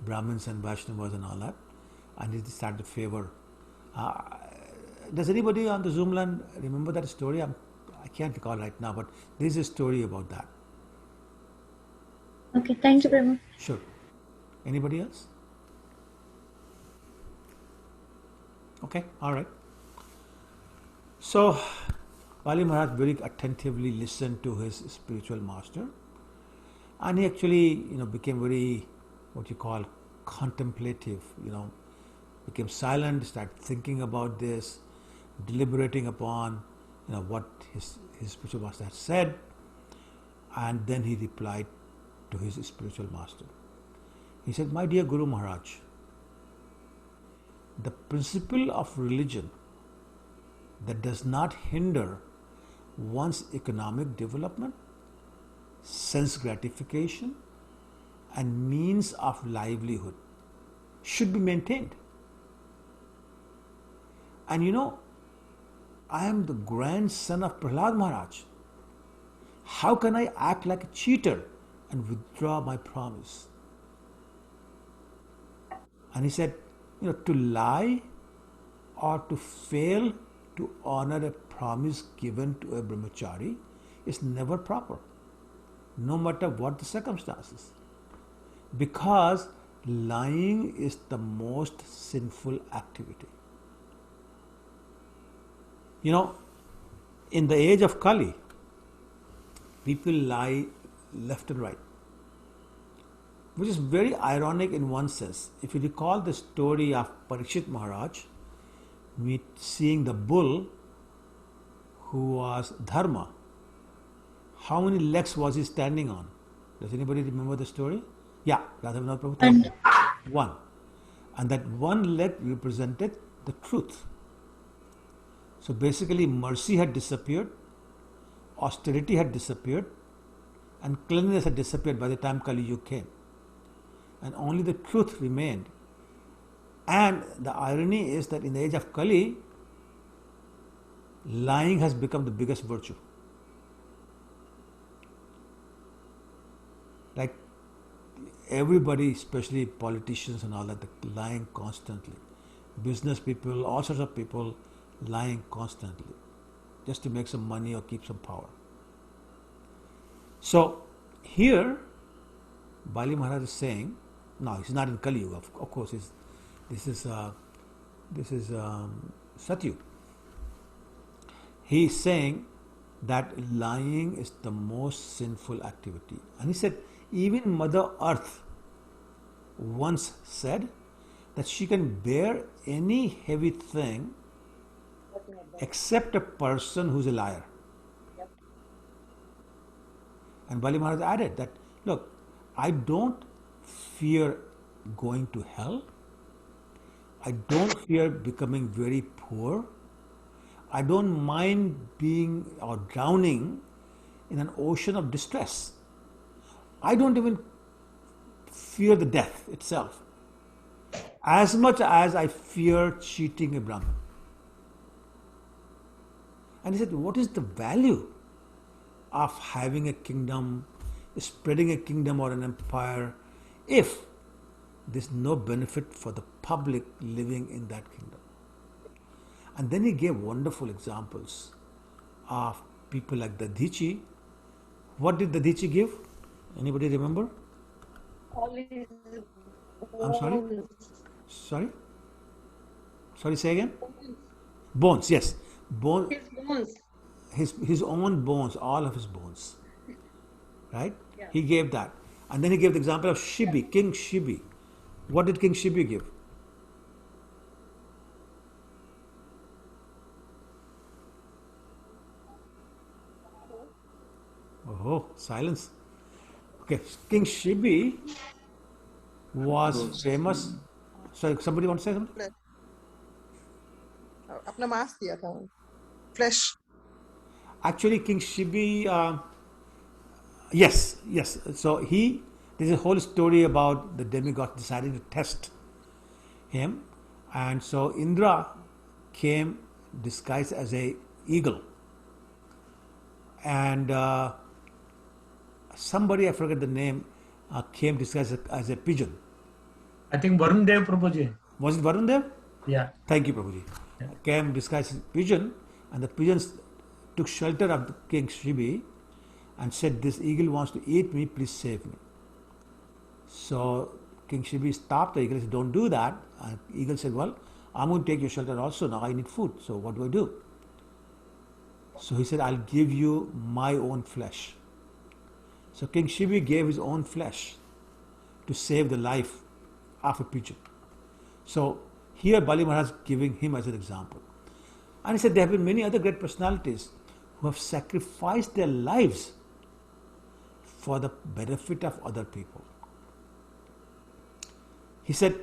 Brahmins and Vaishnavas and all that, and he started to favor. Does anybody on the Zoom land remember that story? I can't recall right now, but there is a story about that. okay, thank you very much. Sure. Anybody else? Okay, all right. So, Bali Maharaj very attentively listened to his spiritual master, and he actually, became very, what you call, contemplative. Became silent, started thinking about this, deliberating upon, what his spiritual master had said, and then he replied to his spiritual master. He said, "My dear Guru Maharaj, the principle of religion that does not hinder one's economic development, sense gratification, and means of livelihood should be maintained. And I am the grandson of Prahlad Maharaj. How can I act like a cheater and withdraw my promise?" And he said, to lie or to fail to honor a promise given to a brahmachari is never proper, no matter what the circumstances. Because lying is the most sinful activity. You know, in the age of Kali, people lie left and right, which is very ironic in one sense. If you recall the story of Parikshit Maharaj, seeing the bull who was Dharma, how many legs was he standing on? Does anybody remember the story? Yeah, Radhavinath Prabhu. One. And that one leg represented the truth. So basically, mercy had disappeared, austerity had disappeared, and cleanliness had disappeared by the time Kali Yuga came. And only the truth remained. And the irony is that in the age of Kali, lying has become the biggest virtue. Like everybody, especially politicians and all that, lying constantly. Business people, all sorts of people lying constantly just to make some money or keep some power. So here, Bali Maharaj is saying, no, he's not in Kali Yuga. Of course, this is Satyug. He is saying that lying is the most sinful activity. And he said, even Mother Earth once said that she can bear any heavy thing except a person who's a liar. And Bali Maharaj added that, look, I don't fear going to hell. I don't fear becoming very poor. I don't mind being or drowning in an ocean of distress. I don't even fear the death itself as much as I fear cheating a Brahmin. And he said, what is the value of having a kingdom, spreading a kingdom or an empire, if there's no benefit for the public living in that kingdom? And then he gave wonderful examples of people like the Dadichi. What did the Dadichi give? Anybody remember? I'm sorry? Sorry, say again? Bones, yes. His own bones, all of his bones. Right? Yeah. He gave that. And then he gave the example of Shibi, King Shibi. What did King Shibi give? Oh, silence. Okay, King Shibi was famous. Sorry, somebody want to say something? अपना मांस दिया था, flesh. Actually, King Shibi, yes. So there's a whole story about the demigod deciding to test him, and so Indra came disguised as a eagle, and somebody, I forget the name, came disguised as a pigeon. I think Varun Dev Prabhuji. Was it Varun Dev? Yeah. Thank you, Prabhuji. Yeah. Came disguised as a pigeon, and the pigeons took shelter of the King Shibi and said, this eagle wants to eat me, please save me. So King Shibi stopped the eagle and said, don't do that. And the eagle said, well, I'm going to take your shelter also. Now I need food. So what do I do? So he said, I'll give you my own flesh. So King Shibi gave his own flesh to save the life of a pigeon. So here Bali Maharaj is giving him as an example. And he said there have been many other great personalities who have sacrificed their lives for the benefit of other people. He said,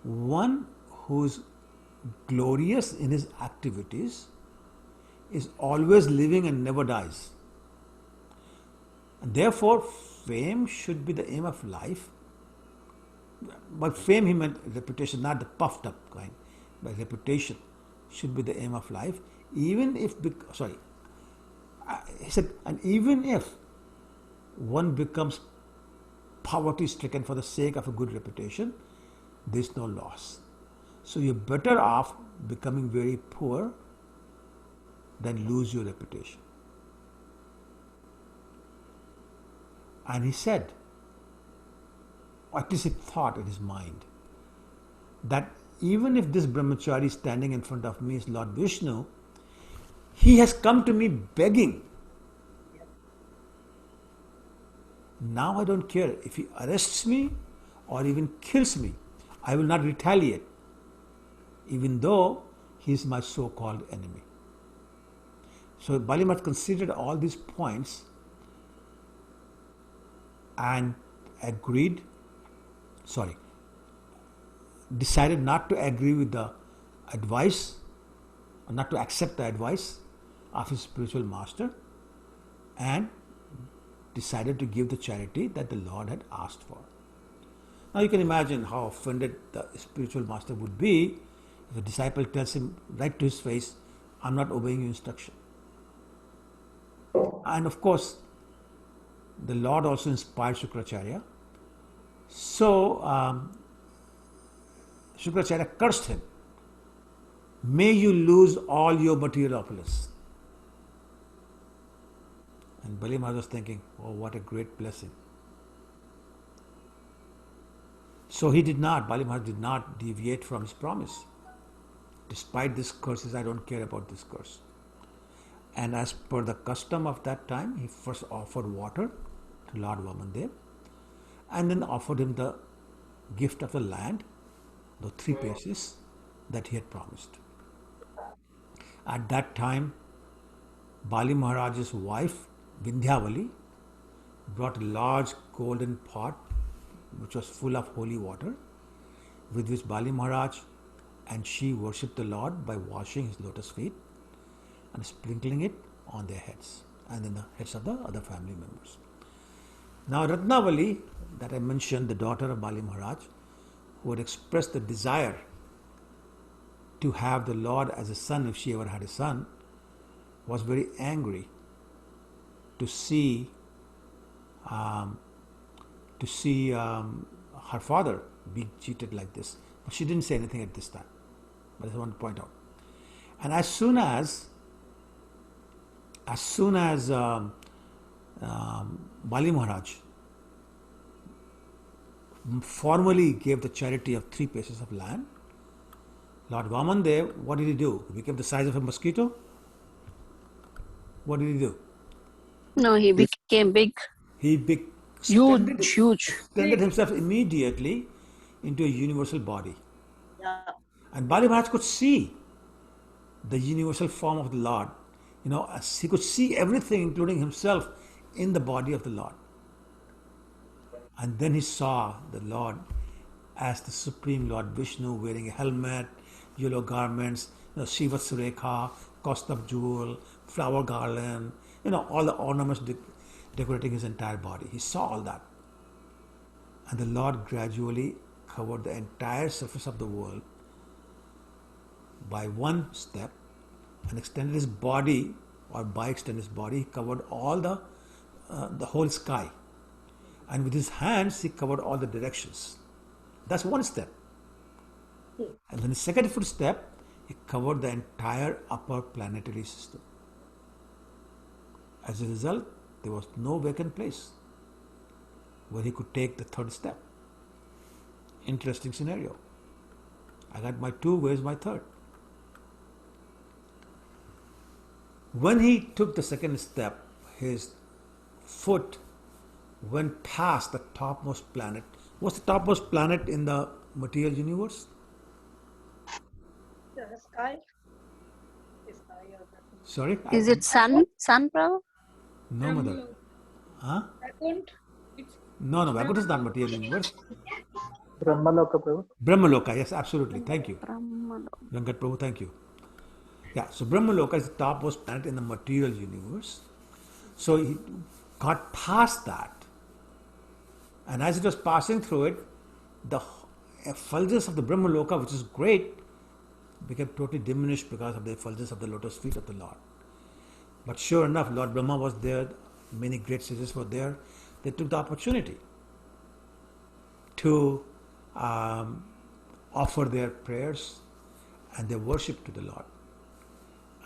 one who's glorious in his activities is always living and never dies. And therefore, fame should be the aim of life. By fame, he meant reputation, not the puffed up kind. By reputation should be the aim of life. Even if, he said, and even if one becomes poverty stricken for the sake of a good reputation, there is no loss. So you're better off becoming very poor than lose your reputation. And he said, or at least he thought in his mind, that even if this brahmachari standing in front of me is Lord Vishnu, he has come to me begging. Now I don't care if he arrests me or even kills me. I will not retaliate, even though he is my so-called enemy. So Bali Maharaj considered all these points and decided not to agree with the advice, or not to accept the advice of his spiritual master, and decided to give the charity that the Lord had asked for. Now you can imagine how offended the spiritual master would be if a disciple tells him right to his face, I'm not obeying your instruction. And of course, the Lord also inspired Shukracharya. So Shukracharya cursed him. May you lose all your material opulence. And Bali Maharaj was thinking, oh, what a great blessing. So Bali Maharaj did not deviate from his promise. Despite this curse, he said, I don't care about this curse. And as per the custom of that time, he first offered water to Lord Vamandev, and then offered him the gift of the land, the 3 paces that he had promised. At that time, Bali Maharaj's wife, Vindhyavali, brought a large golden pot which was full of holy water, with which Bali Maharaj and she worshipped the Lord by washing his lotus feet and sprinkling it on their heads and then the heads of the other family members. Now Ratnavali, that I mentioned, the daughter of Bali Maharaj, who had expressed the desire to have the Lord as a son if she ever had a son, was very angry to see her father being cheated like this. But she didn't say anything at this time. But I just want to point out. And as soon as Bali Maharaj formally gave the charity of 3 paces of land, Lord Vamandev, what did he do? He became the size of a mosquito? What did he do? No, he became big. He Huge. extended himself immediately into a universal body. Yeah. And Bali Maharaj could see the universal form of the Lord. As he could see everything, including himself, in the body of the Lord. And then he saw the Lord as the Supreme Lord Vishnu, wearing a helmet, yellow garments, Shiva Surekha, Kaustubh jewel, flower garland, all the ornaments decorating his entire body. He saw all that. And the Lord gradually covered the entire surface of the world by one step and extended his body, or by extending his body, he covered all the whole sky. And with his hands, he covered all the directions. That's one step. And then the second footstep, he covered the entire upper planetary system. As a result, there was no vacant place where he could take the third step. Interesting scenario. I got my 2, where's my third? When he took the second step, his foot went past the topmost planet. What's the topmost planet in the material universe? The sky. Sorry? Is it sun, Prabhu? No, mother. Huh? No, Vaikuntha is not material universe. Brahmaloka, Prabhu. Brahmaloka, yes, absolutely. Thank you. Brahmaloka. Venkat Prabhu, thank you. Yeah, so Brahmaloka is the topmost planet in the material universe. So he got past that. And as it was passing through it, the effulgence of the Brahmaloka, which is great, became totally diminished because of the effulgence of the lotus feet of the Lord. But sure enough, Lord Brahma was there, many great sages were there. They took the opportunity to offer their prayers and their worship to the Lord.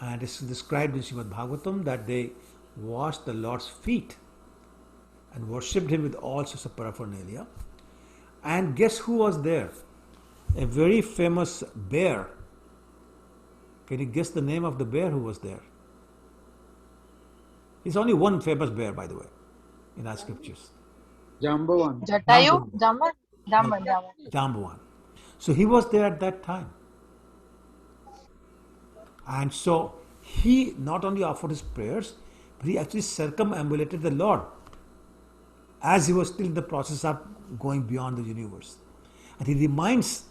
And it's described in Srimad Bhagavatam that they washed the Lord's feet and worshipped him with all sorts of paraphernalia. And guess who was there? A very famous bear. Can you guess the name of the bear who was there? There's only one famous bear, by the way, in our scriptures. Jambavan. Jatayu? Jamban. Jambavan. So he was there at that time. And so he not only offered his prayers, but he actually circumambulated the Lord as he was still in the process of going beyond the universe. And he reminds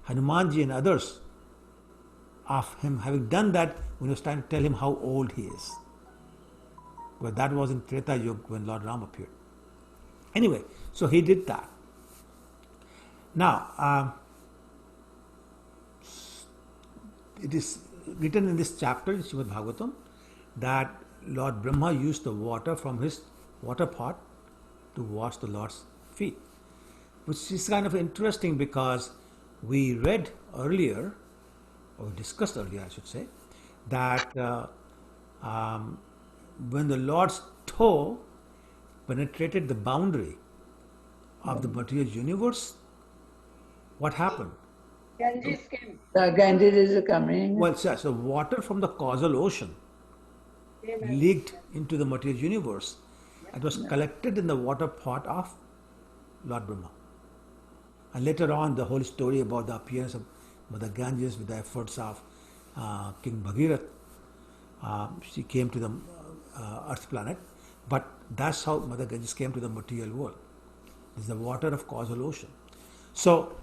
Hanumanji and others of him having done that when he was trying to tell him how old he is. But that was in Treta Yuga when Lord Ram appeared. Anyway, so he did that. Now, it is written in this chapter in Srimad Bhagavatam that Lord Brahma used the water from his water pot to wash the Lord's feet, which is kind of interesting because we read earlier, or discussed earlier, I should say, that when the Lord's toe penetrated the boundary of the material universe, what happened? Ganges came. The Ganges is coming. Well, so water from the causal ocean leaked into the material universe. It was collected in the water pot of Lord Brahma. And later on, the whole story about the appearance of Mother Ganges with the efforts of King Bhagirath, she came to the Earth planet. But that's how Mother Ganges came to the material world. This is the water of causal ocean. So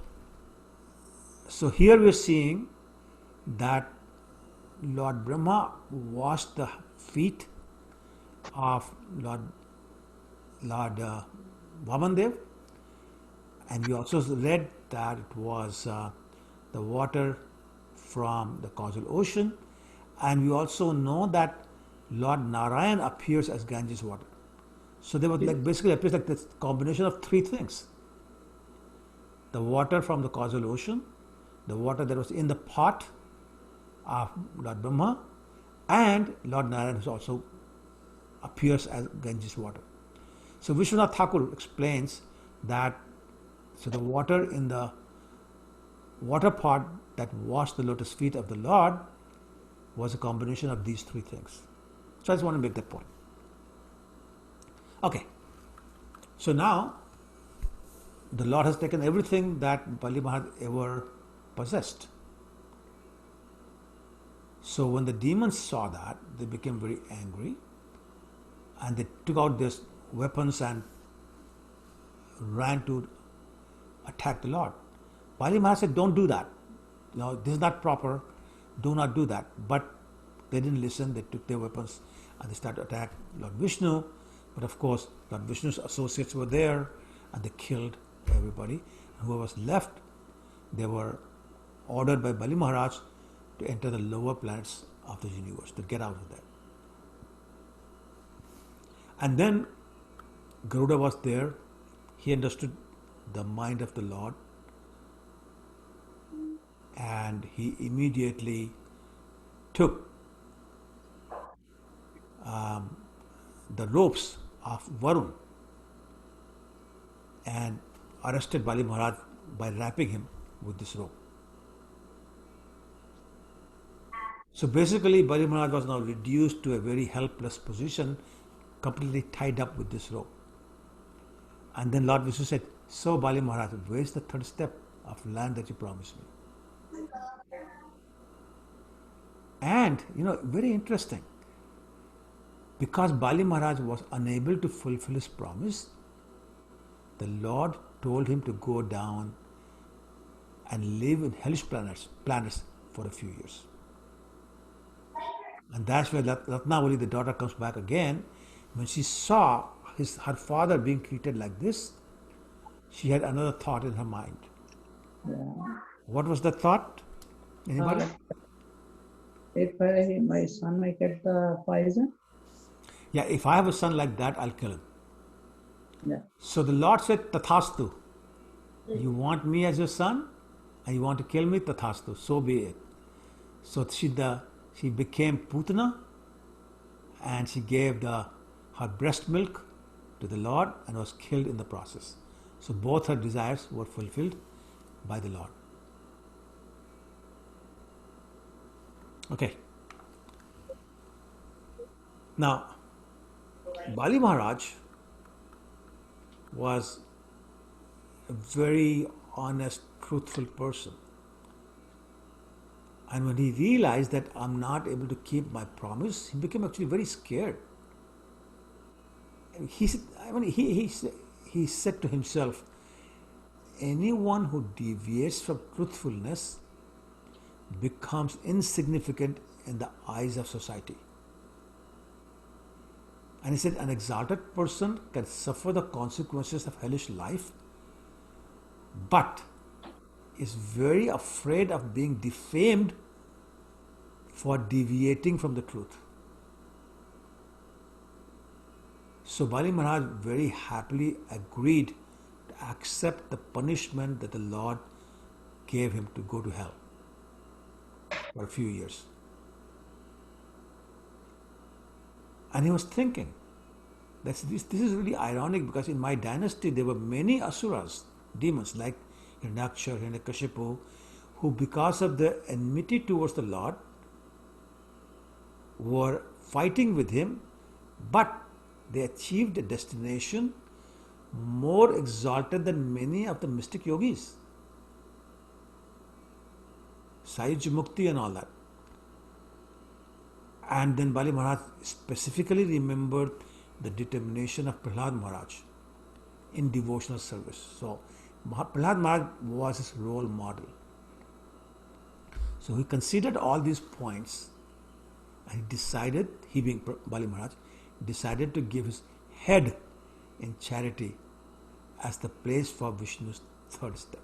here we are seeing that Lord Brahma washed the feet of Lord Vamandev, and we also read that it was the water from the causal ocean, and we also know that Lord Narayan appears as Ganges water. So they were like basically appears like this combination of three things: the water from the causal ocean, the water that was in the pot of Lord Brahma, and Lord Narayan who also appears as Ganges water. So Vishwanath Thakur explains that so the water in the water pot that washed the lotus feet of the Lord was a combination of these three things. So I just want to make that point. Okay. So now the Lord has taken everything that Bali Maharaj ever possessed. So when the demons saw that, they became very angry and they took out their weapons and ran to attack the Lord. Bali Maharaj said, don't do that. This is not proper. Do not do that. But they didn't listen. They took their weapons and they started to attack Lord Vishnu. But of course, Lord Vishnu's associates were there and they killed everybody. And whoever was left, they were ordered by Bali Maharaj to enter the lower planets of the universe, to get out of there. And then Garuda was there. He understood the mind of the Lord and he immediately took the ropes of Varun and arrested Bali Maharaj by wrapping him with this rope. So basically, Bali Maharaj was now reduced to a very helpless position, completely tied up with this rope. And then Lord Vishnu said, so Bali Maharaj, where is the third step of land that you promised me? And, very interesting. Because Bali Maharaj was unable to fulfill his promise, the Lord told him to go down and live in hellish planets for a few years. And that's where Ratnavali, the daughter, comes back again. When she saw her father being treated like this, she had another thought in her mind. Yeah. What was the thought? Anybody? If my son might get the poison. Yeah, if I have a son like that, I'll kill him. Yeah. So the Lord said, Tathastu. You want me as your son and you want to kill me? Tathastu. So be it. So she became Putana and she gave her breast milk to the Lord and was killed in the process. So both her desires were fulfilled by the Lord. Okay. Now, Bali Maharaj was a very honest, truthful person. And when he realized that I'm not able to keep my promise, he became actually very scared. He said, he said to himself, anyone who deviates from truthfulness becomes insignificant in the eyes of society. And he said, an exalted person can suffer the consequences of hellish life, but is very afraid of being defamed for deviating from the truth. So Bali Maharaj very happily agreed to accept the punishment that the Lord gave him to go to hell for a few years. And he was thinking, this is really ironic, because in my dynasty there were many asuras, demons like Hiranyakshar, Hiranyakashipu, who because of their enmity towards the Lord were fighting with him, but they achieved a destination more exalted than many of the mystic yogis. Sahyaj Mukti and all that. And then Bali Maharaj specifically remembered the determination of Prahlad Maharaj in devotional service. So Prahlad Maharaj was his role model. So he considered all these points and he decided, he being Bali Maharaj, decided to give his head in charity as the place for Vishnu's third step.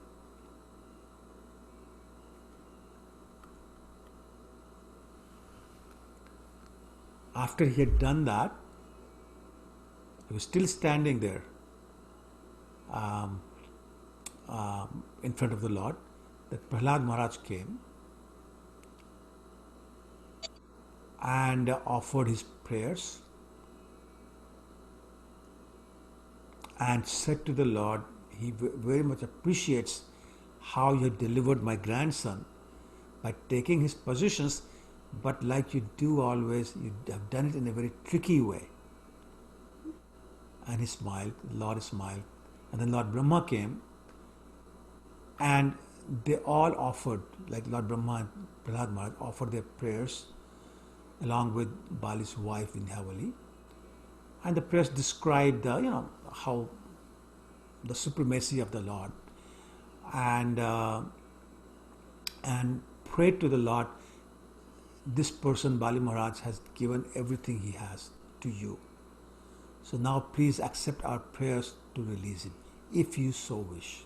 After he had done that, he was still standing there in front of the Lord, that Prahlad Maharaj came and offered his prayers and said to the Lord, he very much appreciates how you delivered my grandson by taking his positions, but like you do always, you have done it in a very tricky way. And he smiled, the Lord smiled, and then Lord Brahma came, and they all offered, like Lord Brahma and Prahlad Maharaj offered their prayers along with Bali's wife Vindhyavali, and the prayers described how the supremacy of the Lord, and prayed to the Lord, this person Bali Maharaj has given everything he has to you, so now please accept our prayers to release him if you so wish.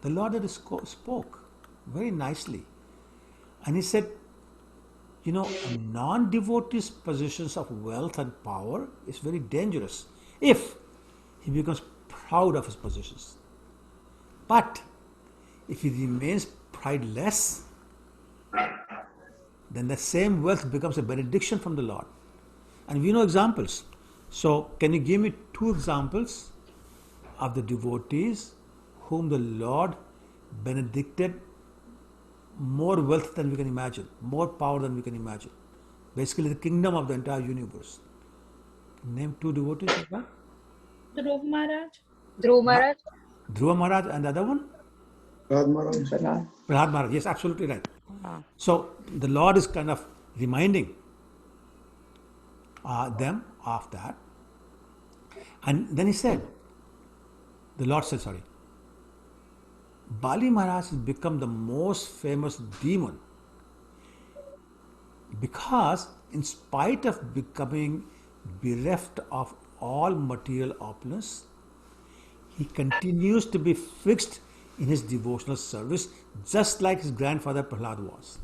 The Lord had spoke very nicely, and he said, a non-devotee's positions of wealth and power is very dangerous if he becomes proud of his positions. But if he remains prideless, then the same wealth becomes a benediction from the Lord. And we know examples. So can you give me 2 examples of the devotees whom the Lord benedicted more wealth than we can imagine, more power than we can imagine? Basically the kingdom of the entire universe. Name 2 devotees like that. Dhruv Maharaj. Dhruv Maharaj. Dhruva Maharaj and the other one? Prahlad Maharaj. Yes, absolutely right. So the Lord is kind of reminding them of that. And then the Lord said, Bali Maharaj has become the most famous demon because in spite of becoming bereft of all material opulence, he continues to be fixed in his devotional service, just like his grandfather Prahlad was.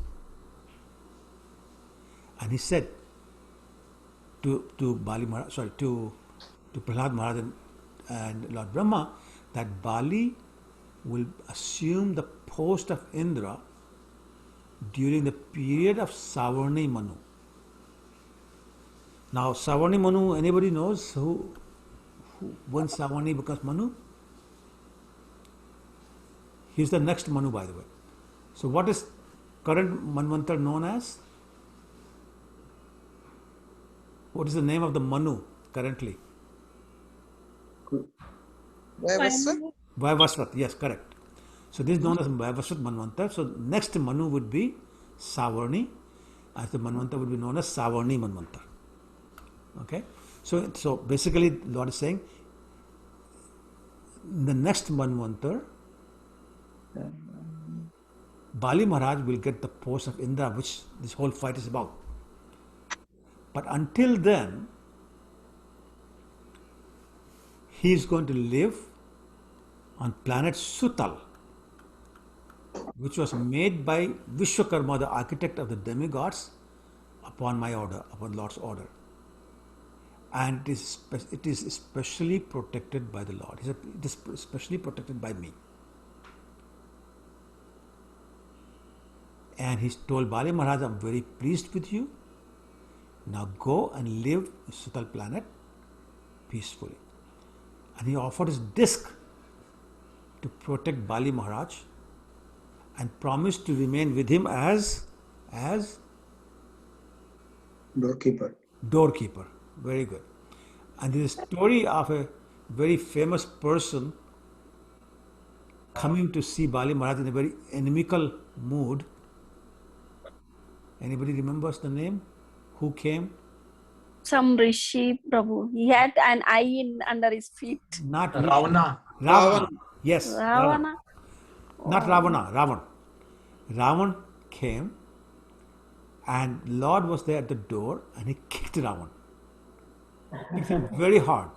And he said to Bali Maharaj, to Prahlad Maharaj and Lord Brahma, that Bali will assume the post of Indra during the period of Savarni Manu. Now, Savarni Manu, anybody knows who When Savarni becomes Manu, he's the next Manu, by the way. So what is current Manvantar known as? What is the name of the Manu currently? Vaivasvat, yes, correct. So this is known as Vaivasvat Manvantar. So next Manu would be Savarni, as the Manvantar would be known as Savarni Manvantar. Okay? So basically, Lord is saying, the next Manvantar, Bali Maharaj will get the post of Indra, which this whole fight is about. But until then, he is going to live on planet Sutal, which was made by Vishwakarma, the architect of the demigods, upon my order, upon Lord's order. And it is especially protected by the Lord. It is especially protected by me. And he told Bali Maharaj, I'm very pleased with you. Now go and live on Sutal planet peacefully. And he offered his disc to protect Bali Maharaj and promised to remain with him as doorkeeper. Doorkeeper. Very good. And there is a story of a very famous person coming to see Bali Maharaj in a very inimical mood. Anybody remembers the name? Who came? Some Rishi Prabhu. He had an eye under his feet. Not Ravana. Ravana. Yes. Ravana. Not Ravana. Ravan. Ravan came and Lord was there at the door and he kicked Ravan. Kicked him very hard.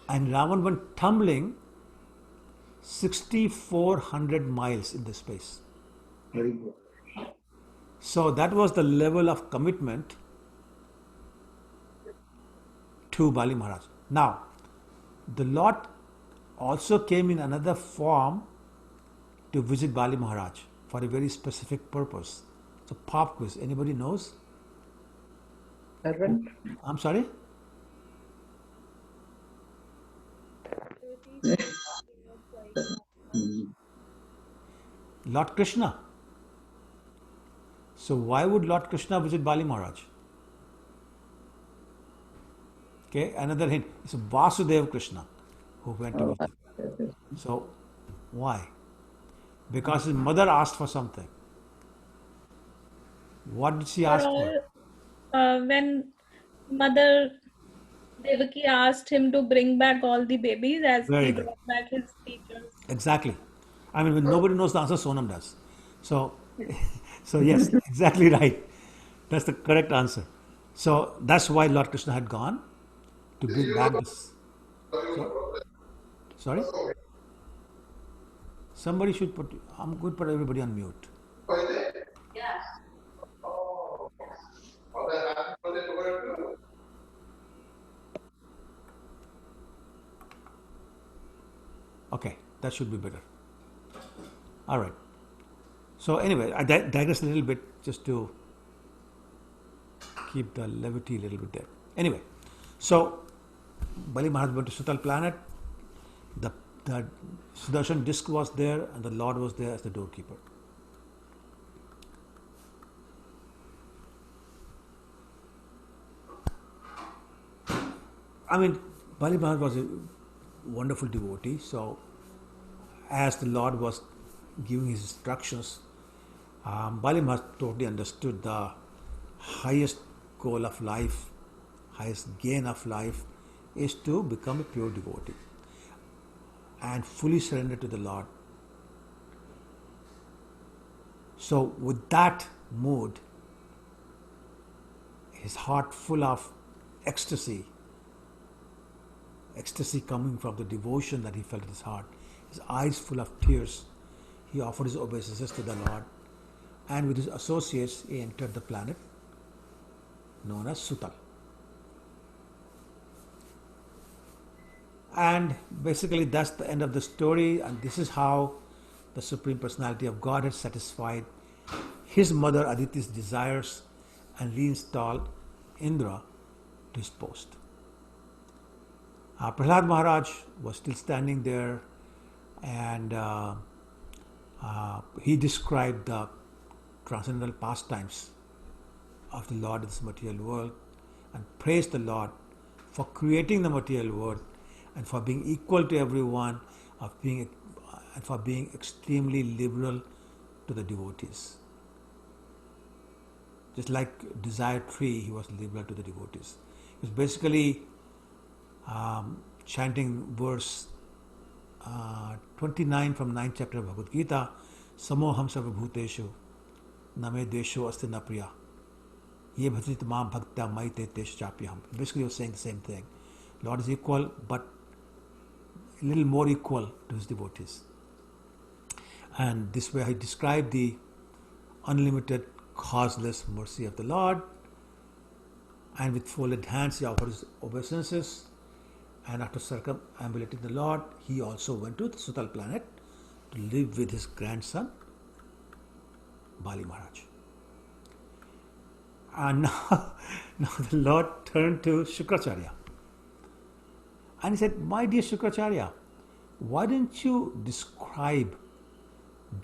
And Ravan went tumbling 6,400 miles in the space. Very good. So that was the level of commitment to Bali Maharaj. Now, the Lord also came in another form to visit Bali Maharaj for a very specific purpose. So pop quiz. Anybody knows? Servant. I'm sorry? Lord Krishna. So why would Lord Krishna visit Bali Maharaj? Okay, another hint. It's Vasudeva Krishna who went to visit. So why? Because his mother asked for something. What did she ask for? When Mother Devaki asked him to bring back all the babies as Very he good. brought back his teachers. Exactly. I mean, when nobody knows the answer, Sonam does. So yes, exactly right. That's the correct answer. So that's why Lord Krishna had gone to bring back this. Sorry? Somebody should put. I'm going to put everybody on mute. Okay, that should be better. All right. So anyway, I digress a little bit just to keep the levity a little bit there. Anyway, so Bali Maharaj went to Sutal planet. The Sudarshan disc was there and the Lord was there as the doorkeeper. I mean, Bali Maharaj was a wonderful devotee. So as the Lord was giving his instructions, Bali Maharaj totally understood the highest goal of life, highest gain of life is to become a pure devotee and fully surrender to the Lord. So with that mood, his heart full of ecstasy coming from the devotion that he felt in his heart, his eyes full of tears, he offered his obeisances to the Lord, and with his associates he entered the planet known as Sutal. And basically that's the end of the story, and this is how the Supreme Personality of God had satisfied his mother Aditi's desires and reinstalled Indra to his post. Prahlad Maharaj was still standing there, and he described the transcendental pastimes of the Lord in this material world and praised the Lord for creating the material world and for being equal to everyone, and for being extremely liberal to the devotees. Just like Desire Tree, he was liberal to the devotees. He was basically chanting verse 29 from 9th chapter of Bhagavad Gita, Samoham Sarva Bhuteshu, Name Desho Asti Na Priya, Ye Bhajit Mam Bhaktya Maite Tesh Chapyaham. Basically, he was saying the same thing. Lord is equal, but a little more equal to his devotees. And this way, he described the unlimited, causeless mercy of the Lord. And with folded hands, he offered his obeisances. And after circumambulating the Lord, he also went to the Sutal planet to live with his grandson, Bali Maharaj. And now the Lord turned to Shukracharya. And he said, my dear Shukracharya, why didn't you describe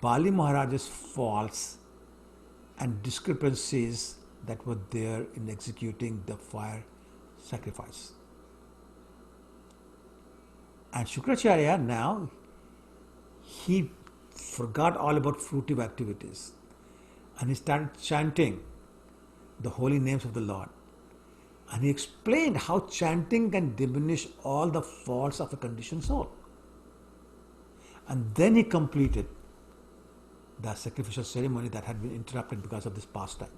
Bali Maharaj's faults and discrepancies that were there in executing the fire sacrifice? And Shukracharya now, he forgot all about fruitive activities and he started chanting the holy names of the Lord. And he explained how chanting can diminish all the faults of a conditioned soul. And then he completed the sacrificial ceremony that had been interrupted because of this pastime.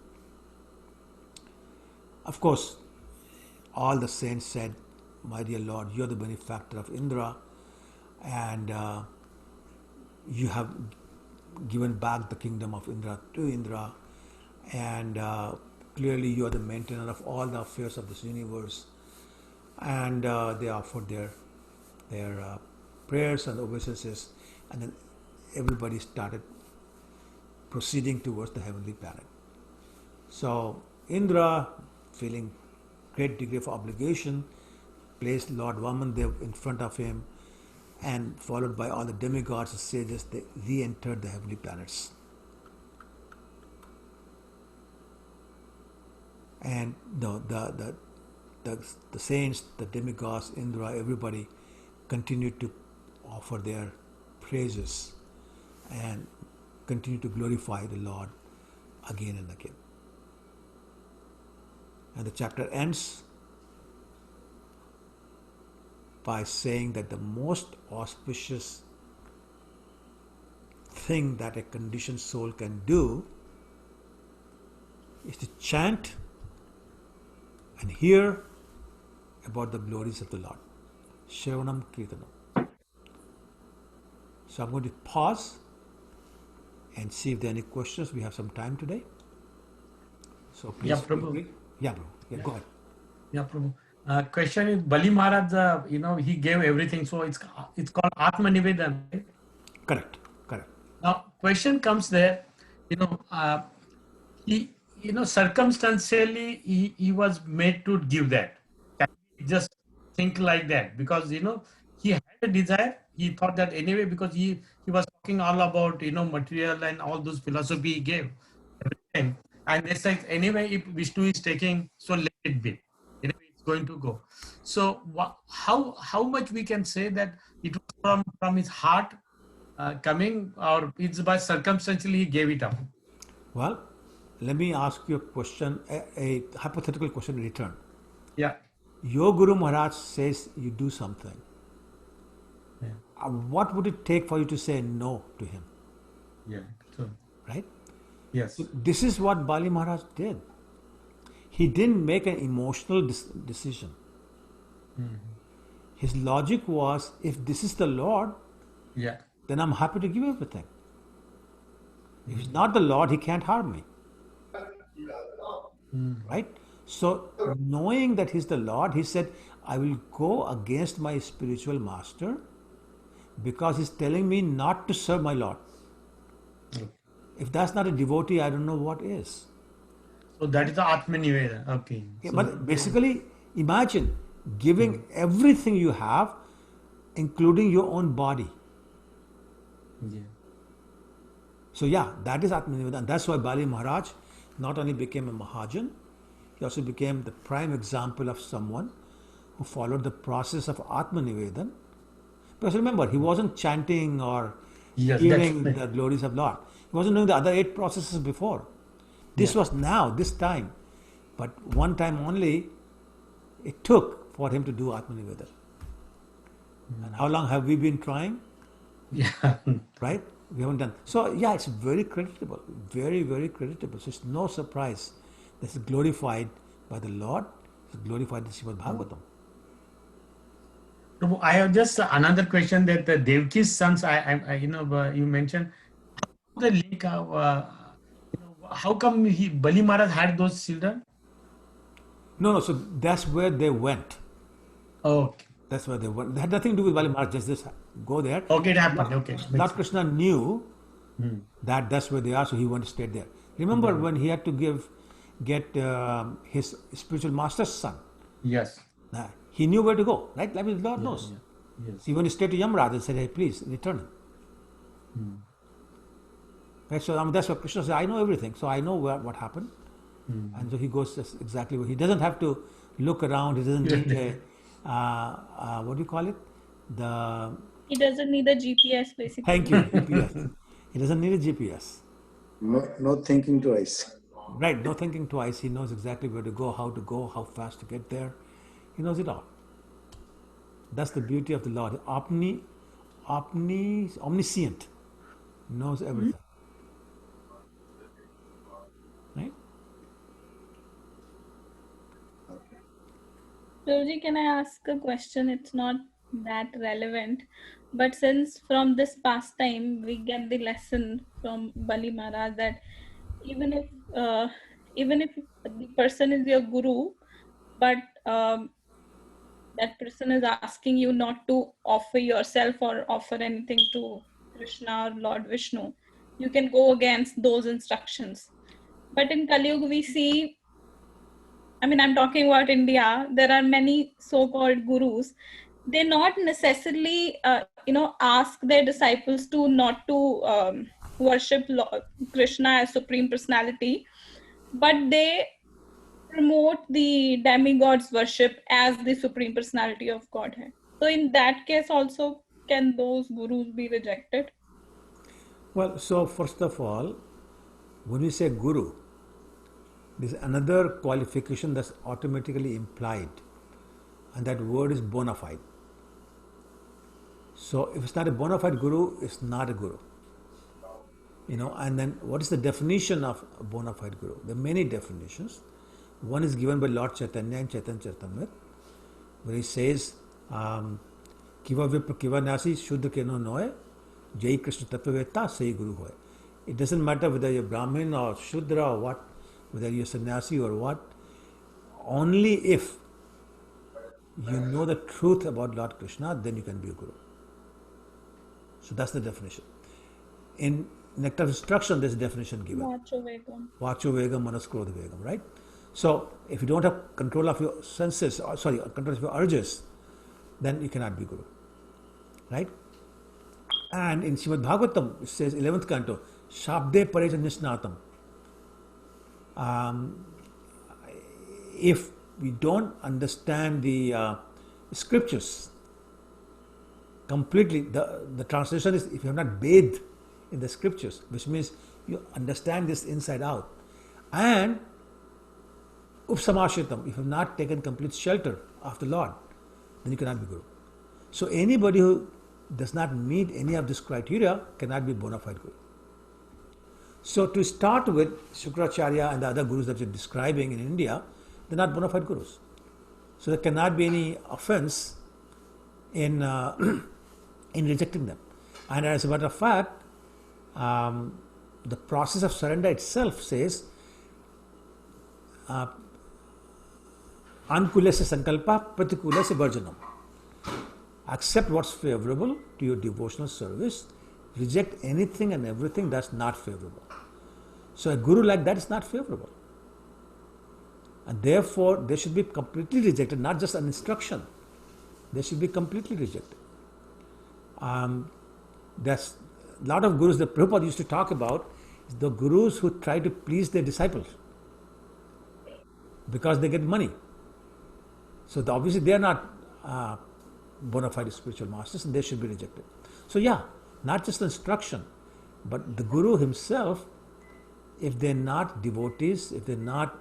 Of course, all the saints said, my dear Lord, you are the benefactor of Indra, and you have given back the kingdom of Indra to Indra, and clearly you are the maintainer of all the affairs of this universe. And they offered their prayers and obeisances, and then everybody started proceeding towards the heavenly planet. So Indra, feeling great degree of obligation, placed Lord Vamandev in front of him, and followed by all the demigods and sages, they re-entered the heavenly planets. And the saints, the demigods, Indra, everybody continued to offer their praises and continue to glorify the Lord again and again. And the chapter ends by saying that the most auspicious thing that a conditioned soul can do is to chant and hear about the glories of the Lord. Shravanam Kirtanam. So I'm going to pause and see if there are any questions. We have some time today. So please. Yeah, Prabhu. Yeah, bro. Yeah, go ahead. Yeah, Prabhu. Question is, Bali Maharaj, he gave everything, so it's called Atma Nivedan, right? Correct. Now, question comes there, he circumstantially, he was made to give that. Can we just think like that? Because, he had a desire, he thought that anyway, because he was talking all about, material and all those philosophy he gave every time. And they said, anyway, if Vishnu is taking, so let it be. Anyway, it's going to go. So how much we can say that it was from his heart coming, or it's by circumstantially he gave it up? Well, let me ask you a question, a hypothetical question in return. Yeah. Your Guru Maharaj says you do something. Yeah. What would it take for you to say no to him? Yeah. So, right? Yes. So this is what Bali Maharaj did. He didn't make an emotional decision. Mm-hmm. His logic was, if this is the Lord, yeah, then I'm happy to give everything. If he's not the Lord, he can't harm me. Right? So, knowing that he's the Lord, he said, I will go against my spiritual master because he's telling me not to serve my Lord. Okay. If that's not a devotee, I don't know what is. So that is the Atma Niveda. Okay. Yeah, So, but basically, imagine giving everything you have, including your own body. Yeah. So yeah, that is Atmanivedana. And that's why Bali Maharaj not only became a Mahajan, he also became the prime example of someone who followed the process of Atmanivedan. Because remember, he wasn't chanting or Yes, hearing that's the glories of Lord. He wasn't doing the other 8 processes before. This was now, this time. But one time only it took for him to do Atmanivedan. And how long have we been trying? Yeah. Right? We haven't done. So yeah, it's very creditable. Very, very creditable. So it's no surprise that it's glorified by the Lord. It's glorified in Srimad Bhagavatam. Prabhu, I have just another question that the Devki's sons, you mentioned the link. How come Bali Maharaj had those children? No, so that's where they went. Okay. That's where they went. They had nothing to do with Bali Maharaj, just this, go there. Okay, it happened. Okay. Lord Krishna knew that that's where they are, so he went to stay there. Remember when he had to get his spiritual master's son? Yes. He knew where to go, right? I mean, Lord knows. Yes. So he went straight to Yamraj and said, hey, please return him. Right? So that's what Krishna said, I know everything, so I know what happened. And so he goes just exactly where he doesn't have to look around, he doesn't need what do you call it? He doesn't need a GPS basically. Thank you, GPS. He doesn't need a GPS. No thinking twice. Right, no thinking twice. He knows exactly where to go, how fast to get there. He knows it all. That's the beauty of the Lord. Omniscient. Knows everything. Right? Prabhuji, can I ask a question? It's not that relevant, but since from this pastime we get the lesson from Bali Maharaj that even if the person is your guru, but that person is asking you not to offer yourself or offer anything to Krishna or Lord Vishnu, you can go against those instructions. But in Kali Yuga we see, I'm talking about India, there are many so-called gurus. They not necessarily, ask their disciples to not to worship Krishna as Supreme Personality, but they promote the demigods worship as the Supreme Personality of Godhead. So in that case also, can those gurus be rejected? Well, so first of all, when we say guru, there's another qualification that's automatically implied, and that word is bona fide. So if it's not a bona fide guru, it's not a guru. And then what is the definition of a bona fide guru? There are many definitions. One is given by Lord Chaitanya in Chaitanya Charitamrita, where he says, Kiva Vipra Kiva Nasi Shuddha Keno Noe, Jai Krishna Tattvaveta Sai Guru Hoy. It doesn't matter whether you're Brahmin or Shudra or what, whether you're sannyasi or what, only if you know the truth about Lord Krishna, then you can be a guru. So that's the definition. In Nectar of Instruction, there's a definition given. Vacho Vegam, Manaskrodha Vegam, right? So if you don't have control of your senses, control of your urges, then you cannot be guru. Right? And in Srimad Bhagavatam, it says 11th canto, Shabde Pareja Nisnatam. If we don't understand the scriptures completely, the translation is if you have not bathed in the scriptures, which means you understand this inside out, and upsamashitam, if you have not taken complete shelter of the Lord, then you cannot be guru. So anybody who does not meet any of this criteria cannot be bona fide guru. So to start with, Shukracharya and the other gurus that you're describing in India, they're not bona fide gurus. So there cannot be any offense in in rejecting them. And as a matter of fact, the process of surrender itself says, Ankula se sankalpa, pratikula se varjanam. Accept what's favorable to your devotional service, reject anything and everything that's not favorable. So a guru like that is not favorable. And therefore, they should be completely rejected, not just an instruction. They should be completely rejected. There's a lot of gurus that Prabhupada used to talk about, the gurus who try to please their disciples because they get money. So obviously they are not bona fide spiritual masters, and they should be rejected. So yeah, not just instruction, but the guru himself, if they're not devotees, if they're not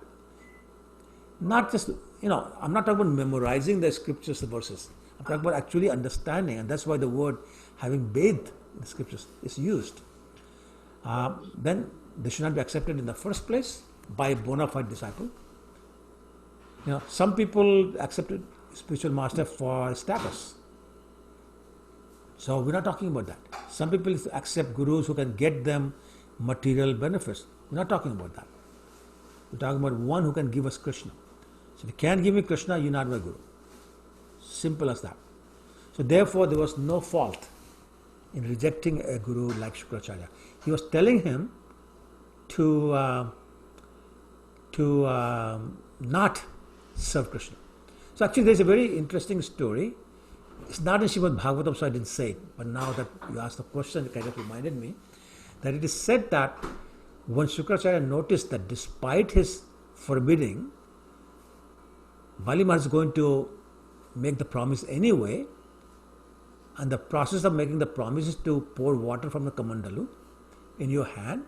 just, I'm not talking about memorizing the scriptures, the verses. I'm talking about actually understanding, and that's why the word having bathed in the scriptures is used. Then they should not be accepted in the first place by a bona fide disciple. Some people accepted spiritual master for status. So we're not talking about that. Some people accept gurus who can get them material benefits. We're not talking about that. We're talking about one who can give us Krishna. So if you can't give me Krishna, you're not my guru. Simple as that. So therefore, there was no fault in rejecting a guru like Shukracharya. He was telling him to not serve Krishna. So actually, there's a very interesting story. It's not in Srimad Bhagavatam, so I didn't say it. But now that you asked the question, it kind of reminded me that it is said that when Shukracharya noticed that despite his forbidding, Bali Maharaj is going to make the promise anyway, and the process of making the promise is to pour water from the kamandalu in your hand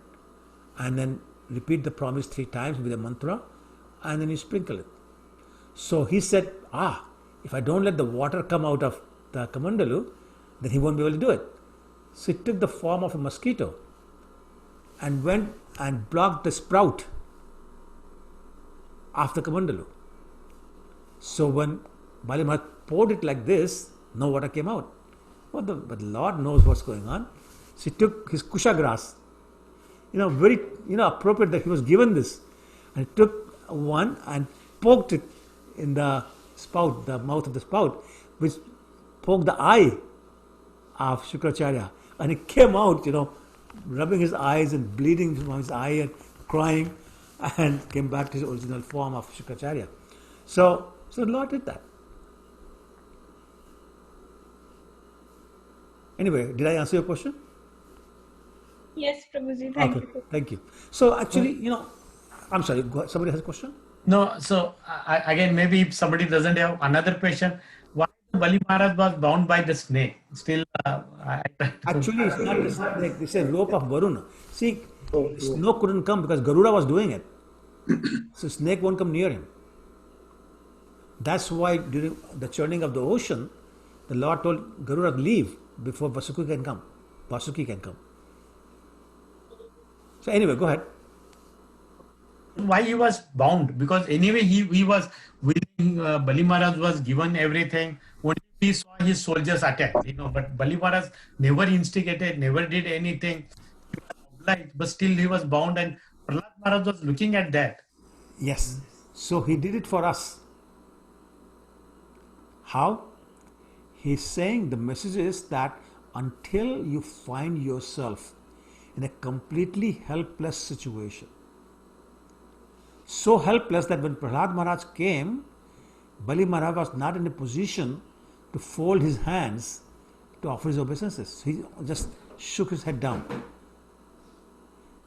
and then repeat the promise 3 times with a mantra, and then you sprinkle it. So he said, if I don't let the water come out of the kamandalu, then he won't be able to do it. So he took the form of a mosquito and went and blocked the sprout of the kamandalu. So when Bali Maharaj poured it like this, no water came out. But the Lord knows what's going on. So he took his kusha grass, very appropriate that he was given this, and he took one and poked it in the spout, the mouth of the spout, which poked the eye of Shukracharya, and it came out, rubbing his eyes and bleeding from his eye and crying, and came back to his original form of Shukracharya. So the Lord did that. Anyway, did I answer your question? Yes, Prabhuji, thank you. Thank you. So actually, I'm sorry, somebody has a question? No, so again, maybe if somebody doesn't have another question, why Bali Maharaj was bound by the snake? Still, actually, it's not the snake. It's a rope of Varuna. See, snow couldn't come because Garuda was doing it. So snake won't come near him. That's why during the churning of the ocean, the Lord told Garuda leave before Vasuki can come. So anyway, go ahead. Why he was bound? Because anyway he was willing. Bali Maharaj was given everything. Only he saw his soldiers attack. But Bali Maharaj never instigated, never did anything. He was obliged, but still he was bound, and Prahlad Maharaj was looking at that. Yes. So he did it for us. How? He's saying the message is that until you find yourself in a completely helpless situation, so helpless that when Prahlad Maharaj came, Bali Maharaj was not in a position to fold his hands to offer his obeisances. He just shook his head down.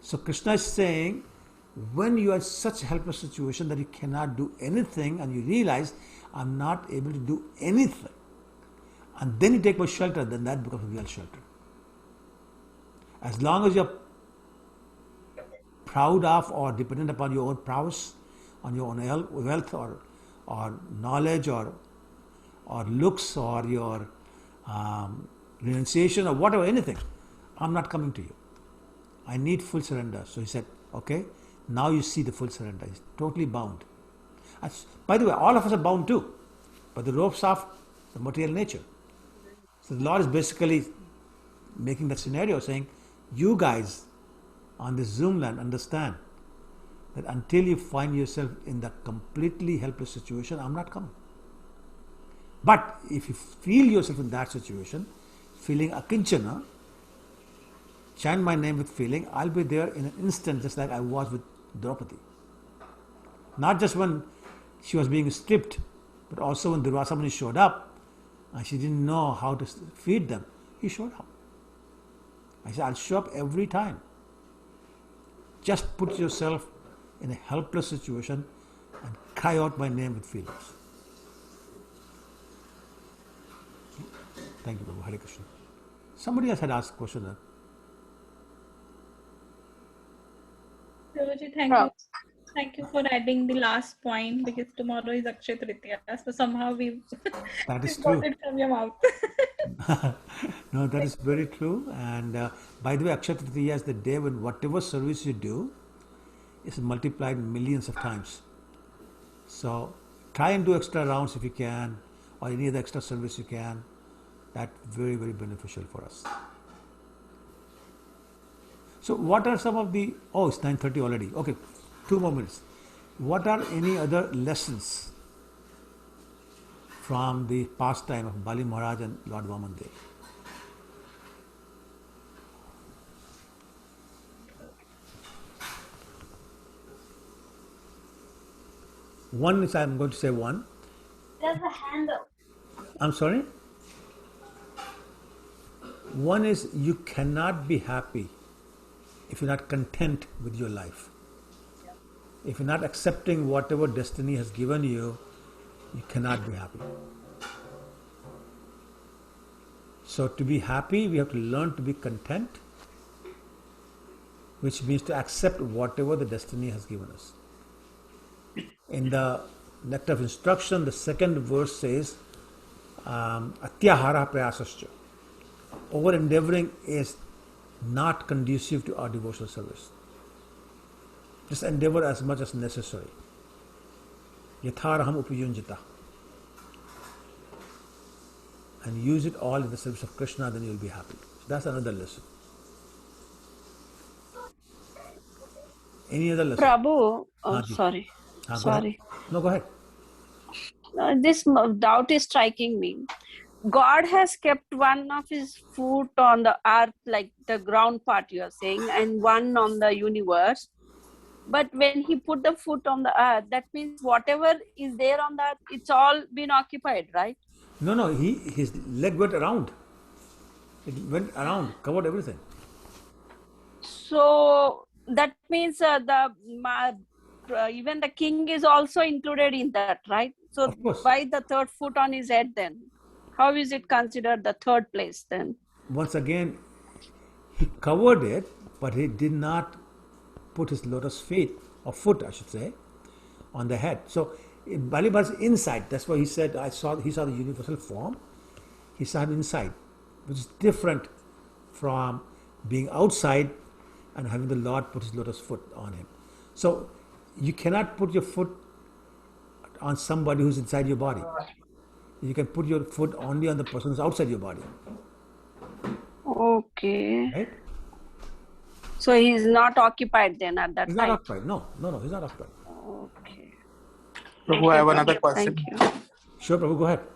So Krishna is saying, when you are in such a helpless situation that you cannot do anything and you realize, I'm not able to do anything, and then you take my shelter, then that becomes a real shelter. As long as you're proud of or dependent upon your own prowess, on your own wealth or knowledge or looks or your renunciation or whatever, anything, I'm not coming to you. I need full surrender. So he said, okay, now you see the full surrender. He's totally bound. By the way, all of us are bound too, but the ropes of the material nature. So the Lord is basically making that scenario, saying, you guys on this Zoom land understand that until you find yourself in that completely helpless situation, I'm not coming. But if you feel yourself in that situation, feeling akinchana, chant my name with feeling, I'll be there in an instant, just like I was with Draupadi. Not just when she was being stripped, but also when Durvasa Muni showed up and she didn't know how to feed them, he showed up. I said, I'll show up every time. Just put yourself in a helpless situation and cry out my name with feelings. Thank you, Prabhu. Hare Krishna. Somebody else had asked a question there. Prabhuji, thank you. Thank you for adding the last point, because tomorrow is Akshaya Tritiya. So somehow we That is got true. it from your mouth. No, that is very true. And by the way, Akshaya Tritiya is the day when whatever service you do is multiplied millions of times. So try and do extra rounds if you can, or any other extra service you can. That's very, very beneficial for us. So what are some of the, oh, it's 9:30 already. Okay, 2 more minutes. What are any other lessons from the pastime of Bali Maharaj and Lord Vamandev? One is, I'm going to say one. There's a handle. I'm sorry? One is, you cannot be happy if you're not content with your life. If you're not accepting whatever destiny has given you, you cannot be happy. So to be happy, we have to learn to be content, which means to accept whatever the destiny has given us. In the Nectar of Instruction, the second verse says, Atyahara prayasascha. Over endeavoring is not conducive to our devotional service. Just endeavor as much as necessary. Yatharaham upayunjita. And use it all in the service of Krishna, then you will be happy. So that's another lesson. Any other lesson? Prabhu, Ji. sorry. Go ahead. Sorry. No, go ahead. This doubt is striking me. God has kept one of his foot on the earth, like the ground part you are saying, and one on the universe. But when he put the foot on the earth, that means whatever is there on the earth, it's all been occupied, right? No, his leg went around. It went around, covered everything. So that means even the king is also included in that, right? So Of course. why the third foot on his head then? How is it considered the third place then? Once again, he covered it, but he did not put his lotus feet, or foot I should say, on the head. So Bali was inside. That's why he said, he saw the universal form. He saw him inside, which is different from being outside and having the Lord put his lotus foot on him. So you cannot put your foot on somebody who's inside your body. You can put your foot only on the person who's outside your body. Okay. Right? So he is not occupied then at that He's time. not occupied. No, he's not occupied. Okay. Prabhu, I have another question. Thank you. Sure, Prabhu, go ahead.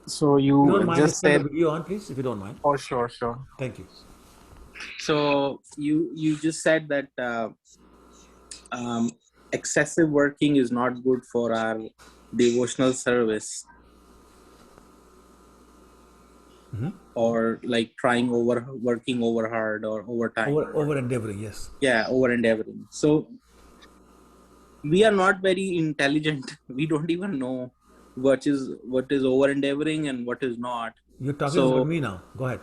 So You you don't mind just to turn said, the video on, please, if you don't mind. oh, sure. Thank you. So you just said that excessive working is not good for our devotional service. Mm-hmm. Or like working over hard or overtime. Over endeavoring, yes. Yeah, over endeavoring. So we are not very intelligent. We don't even know what is over endeavoring and what is not. You're talking about me now. Go ahead.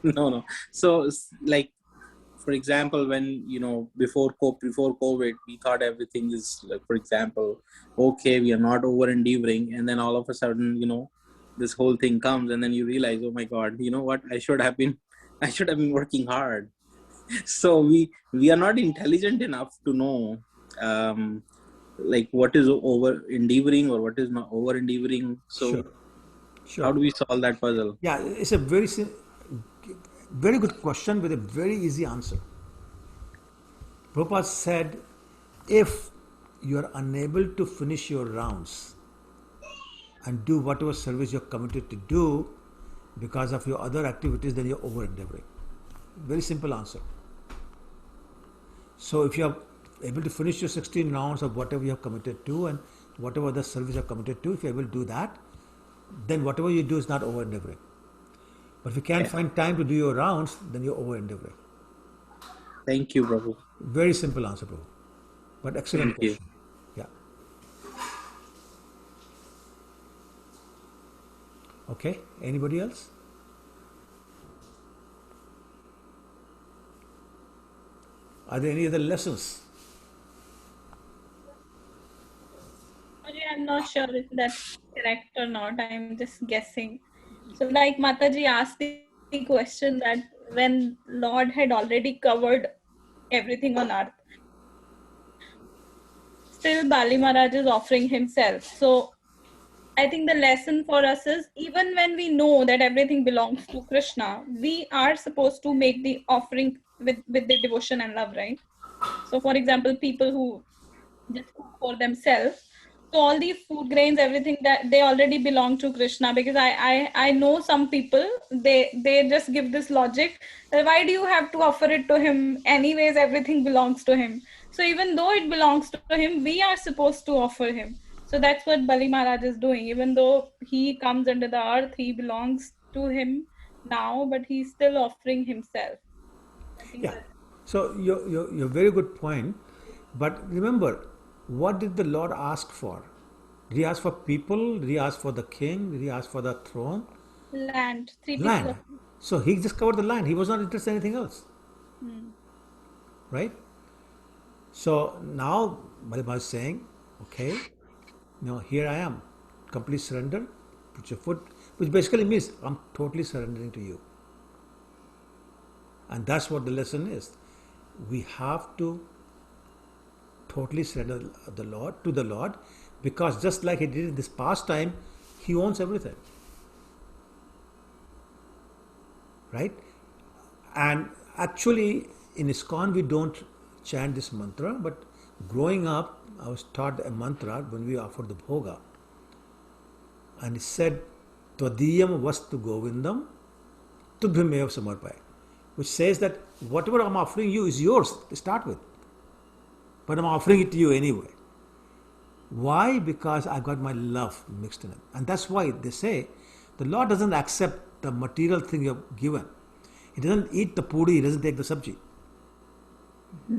No. So like, for example, when before COVID, we thought everything is like, for example, okay, we are not over endeavoring, and then all of a sudden, this whole thing comes, and then you realize, oh my God, you know what? I should have been working hard. So we are not intelligent enough to know, like what is over endeavoring or what is not over endeavoring. So Sure. how do we solve that puzzle? Yeah, it's a very good question with a very easy answer. Prabhupada said, if you are unable to finish your rounds and do whatever service you're committed to do because of your other activities, then you're over endeavoring. Very simple answer. So if you are able to finish your 16 rounds of whatever you have committed to and whatever the service you're committed to, if you're able to do that, then whatever you do is not over endeavoring. But if you can't find time to do your rounds, then you're over endeavoring. Thank you, Prabhu. Very simple answer, Prabhu. But excellent Thank you. question. Yeah. Okay. Anybody else? Are there any other lessons? I'm not sure if that's correct or not. I'm just guessing. So, like Mataji asked the question that when Lord had already covered everything on earth, still Bali Maharaj is offering himself. So, I think the lesson for us is even when we know that everything belongs to Krishna, we are supposed to make the offering with the devotion and love, right? So, for example, people who just cook for themselves. So all the food grains, everything that they already belong to Krishna, because I know some people, they just give this logic that why do you have to offer it to him? Anyways, everything belongs to him. So even though it belongs to him, we are supposed to offer him. So that's what Bali Maharaj is doing. Even though he comes under the earth, he belongs to him now, but he's still offering himself. Yeah. So your very good point. But remember, what did the Lord ask for? Did he ask for people? Did he ask for the king? Did he ask for the throne? Land. Land. So he just covered the land. He was not interested in anything else. Right? So now Bali is saying, okay, here I am. Complete surrender. Put your foot, which basically means I'm totally surrendering to you. And that's what the lesson is. We have to totally surrender to the Lord, because just like he did in this past time, he owns everything. Right? And actually, in ISKCON, we don't chant this mantra, but growing up, I was taught a mantra when we offered the bhoga. And it said, Tvadiyam vastu govindam tubhyamev samarpaya, which says that whatever I'm offering you is yours to start with. But I'm offering it to you anyway. Why? Because I got my love mixed in it. And that's why they say the Lord doesn't accept the material thing you have given. He doesn't eat the puri, he doesn't take the sabji.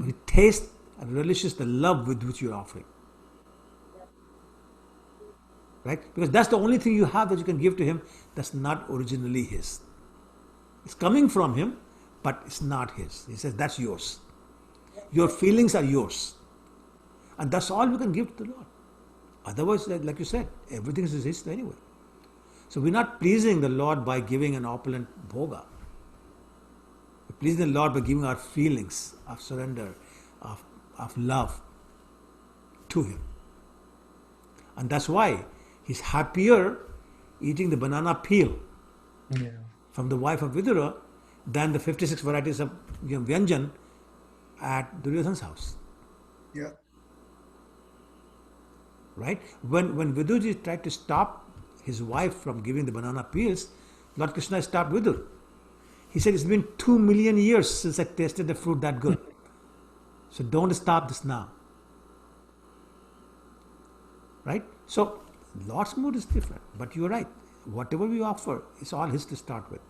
He tastes and relishes the love with which you're offering. Right? Because that's the only thing you have that you can give to him that's not originally his. It's coming from him, but it's not his. He says, that's yours. Your feelings are yours. And that's all you can give to the Lord. Otherwise, like you said, everything is his anyway. So we're not pleasing the Lord by giving an opulent bhoga. We're pleasing the Lord by giving our feelings of surrender, of love to him. And that's why he's happier eating the banana peel from the wife of Vidura than the 56 varieties of Vyanjan at Duryodhana's house. Yeah. Right? When Vidurji tried to stop his wife from giving the banana peels, Lord Krishna stopped Vidur. He said, it's been 2 million years since I tasted the fruit that good. So don't stop this now. Right? So Lord's mood is different. But you're right. Whatever we offer, it's all his to start with.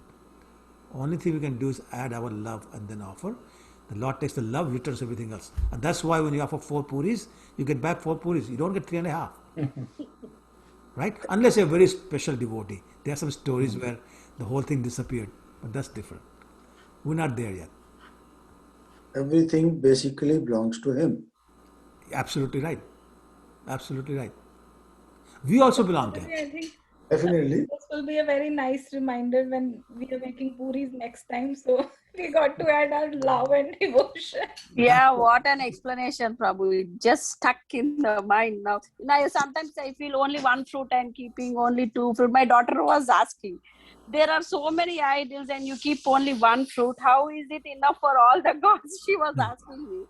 Only thing we can do is add our love and then offer. The Lord takes the love, returns everything else. And that's why when you offer 4 puris, you get back 4 puris. You don't get 3.5. Right? Unless you're a very special devotee. There are some stories where the whole thing disappeared. But that's different. We're not there yet. Everything basically belongs to him. Absolutely right. Absolutely right. We also belong to him. I think Definitely. this will be a very nice reminder when we are making puris next time. So we got to add our love and devotion. Yeah, what an explanation, Prabhu. It just stuck in the mind now. Now, sometimes I feel only one fruit and keeping only 2 fruit. My daughter was asking, there are so many idols and you keep only 1 fruit. How is it enough for all the gods? She was asking me.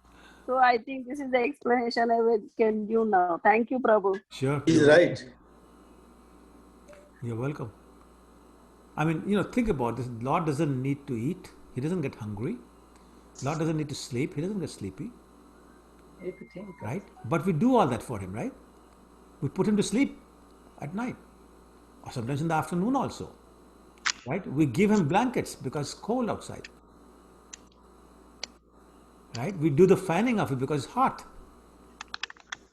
So I think this is the explanation I can give now. Thank you, Prabhu. Sure. He's right. You're welcome. I mean, think about this. Lord doesn't need to eat. He doesn't get hungry. Lord doesn't need to sleep. He doesn't get sleepy. Right? But we do all that for him, right? We put him to sleep at night, or sometimes in the afternoon also. Right? We give him blankets because it's cold outside. Right? We do the fanning of it because it's hot.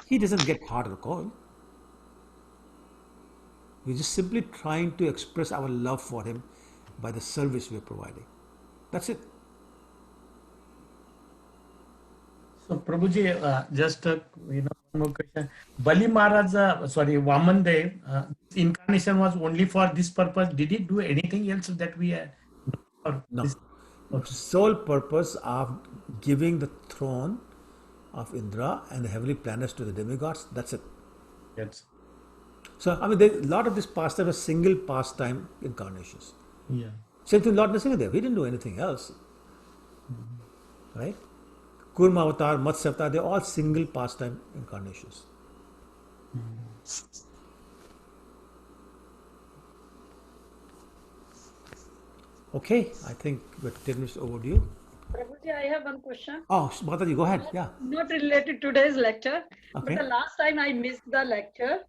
He doesn't get hot or cold. We're just simply trying to express our love for him by the service we're providing. That's it. So Prabhuji, just one more question. Bali Maharaj, Vaman Dev, incarnation was only for this purpose. Did he do anything else that we had? No. The sole purpose of giving the throne of Indra and the heavenly planets to the demigods, that's it. Yes. So, I mean, a lot of this pastime was single pastime incarnations. Yeah. Same thing, Lord Nrsimhadev, he didn't do anything else. Right? Kurma Avatar, Matsya Avatar, they're all single pastime incarnations. Okay, I think we're 10 minutes overdue. Prabhuji, I have one question. Oh, Mataji, go ahead. Yeah. Not related to today's lecture, Okay. but the last time I missed the lecture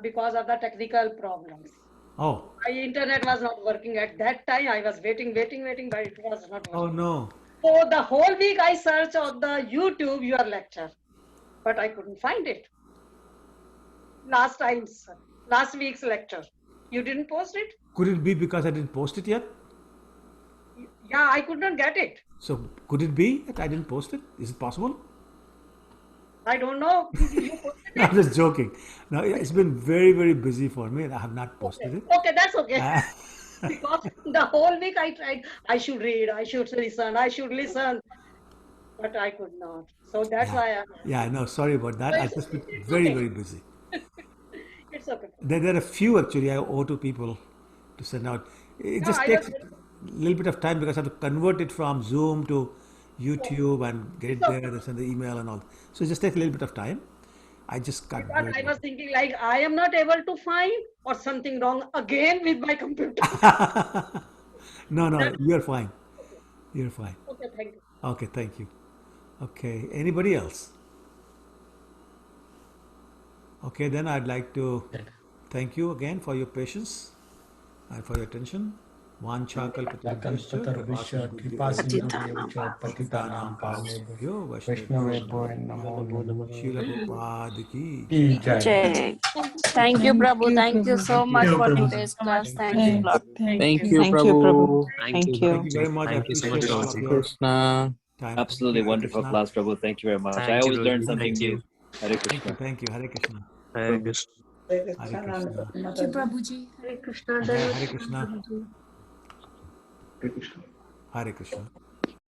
because of the technical problems. Oh. My internet was not working at that time. I was waiting, but it was not working. Oh no. So the whole week I searched on the YouTube your lecture, but I couldn't find it. Last week's lecture. You didn't post it? Could it be because I didn't post it yet? Yeah, I could not get it. So could it be that I didn't post it? Is it possible? I don't know. You posted No, I'm just joking. No, it's been very, very busy for me and I have not posted it. Okay, that's okay. Because the whole week I tried, I should read, I should listen, but I could not. So that's why Yeah, no, sorry about that. I've just been very, very busy. it's okay. There are a few actually I owe to people to send out. It just takes a little bit of time because I have to convert it from Zoom to YouTube and get it there and send the email and all. So it just takes a little bit of time. I just got Because I was thinking like I am not able to find or something wrong again with my computer. No, you're fine. You're fine. Okay, thank you. Okay, thank you. Okay, anybody else? Okay, then I'd like to thank you again for your patience and for your attention. Vancha kalpatarubhishya kripasindhubhyo patitanam pavanebhyo Vaishnavebhyo namo namo Srila Prabhupada ki Jai. Thank you, Prabhu. Thank you so much for today's class. Thank you, Lord. Thank you, Prabhu. Thank you very much. Thank you so much, Appreciate all of Prabhuji. your Krishna. time. Absolutely Hare wonderful Krishna. class, Prabhu. Thank you very much. Thank I you, always learn Prabhuji. something Thank new. you. Hare Krishna. Thank you. Hare Krishna. Hare Krishna. Hare Krishna. Thank you, Prabhuji. Hare Krishna. Hare Krishna. Hare Krishna.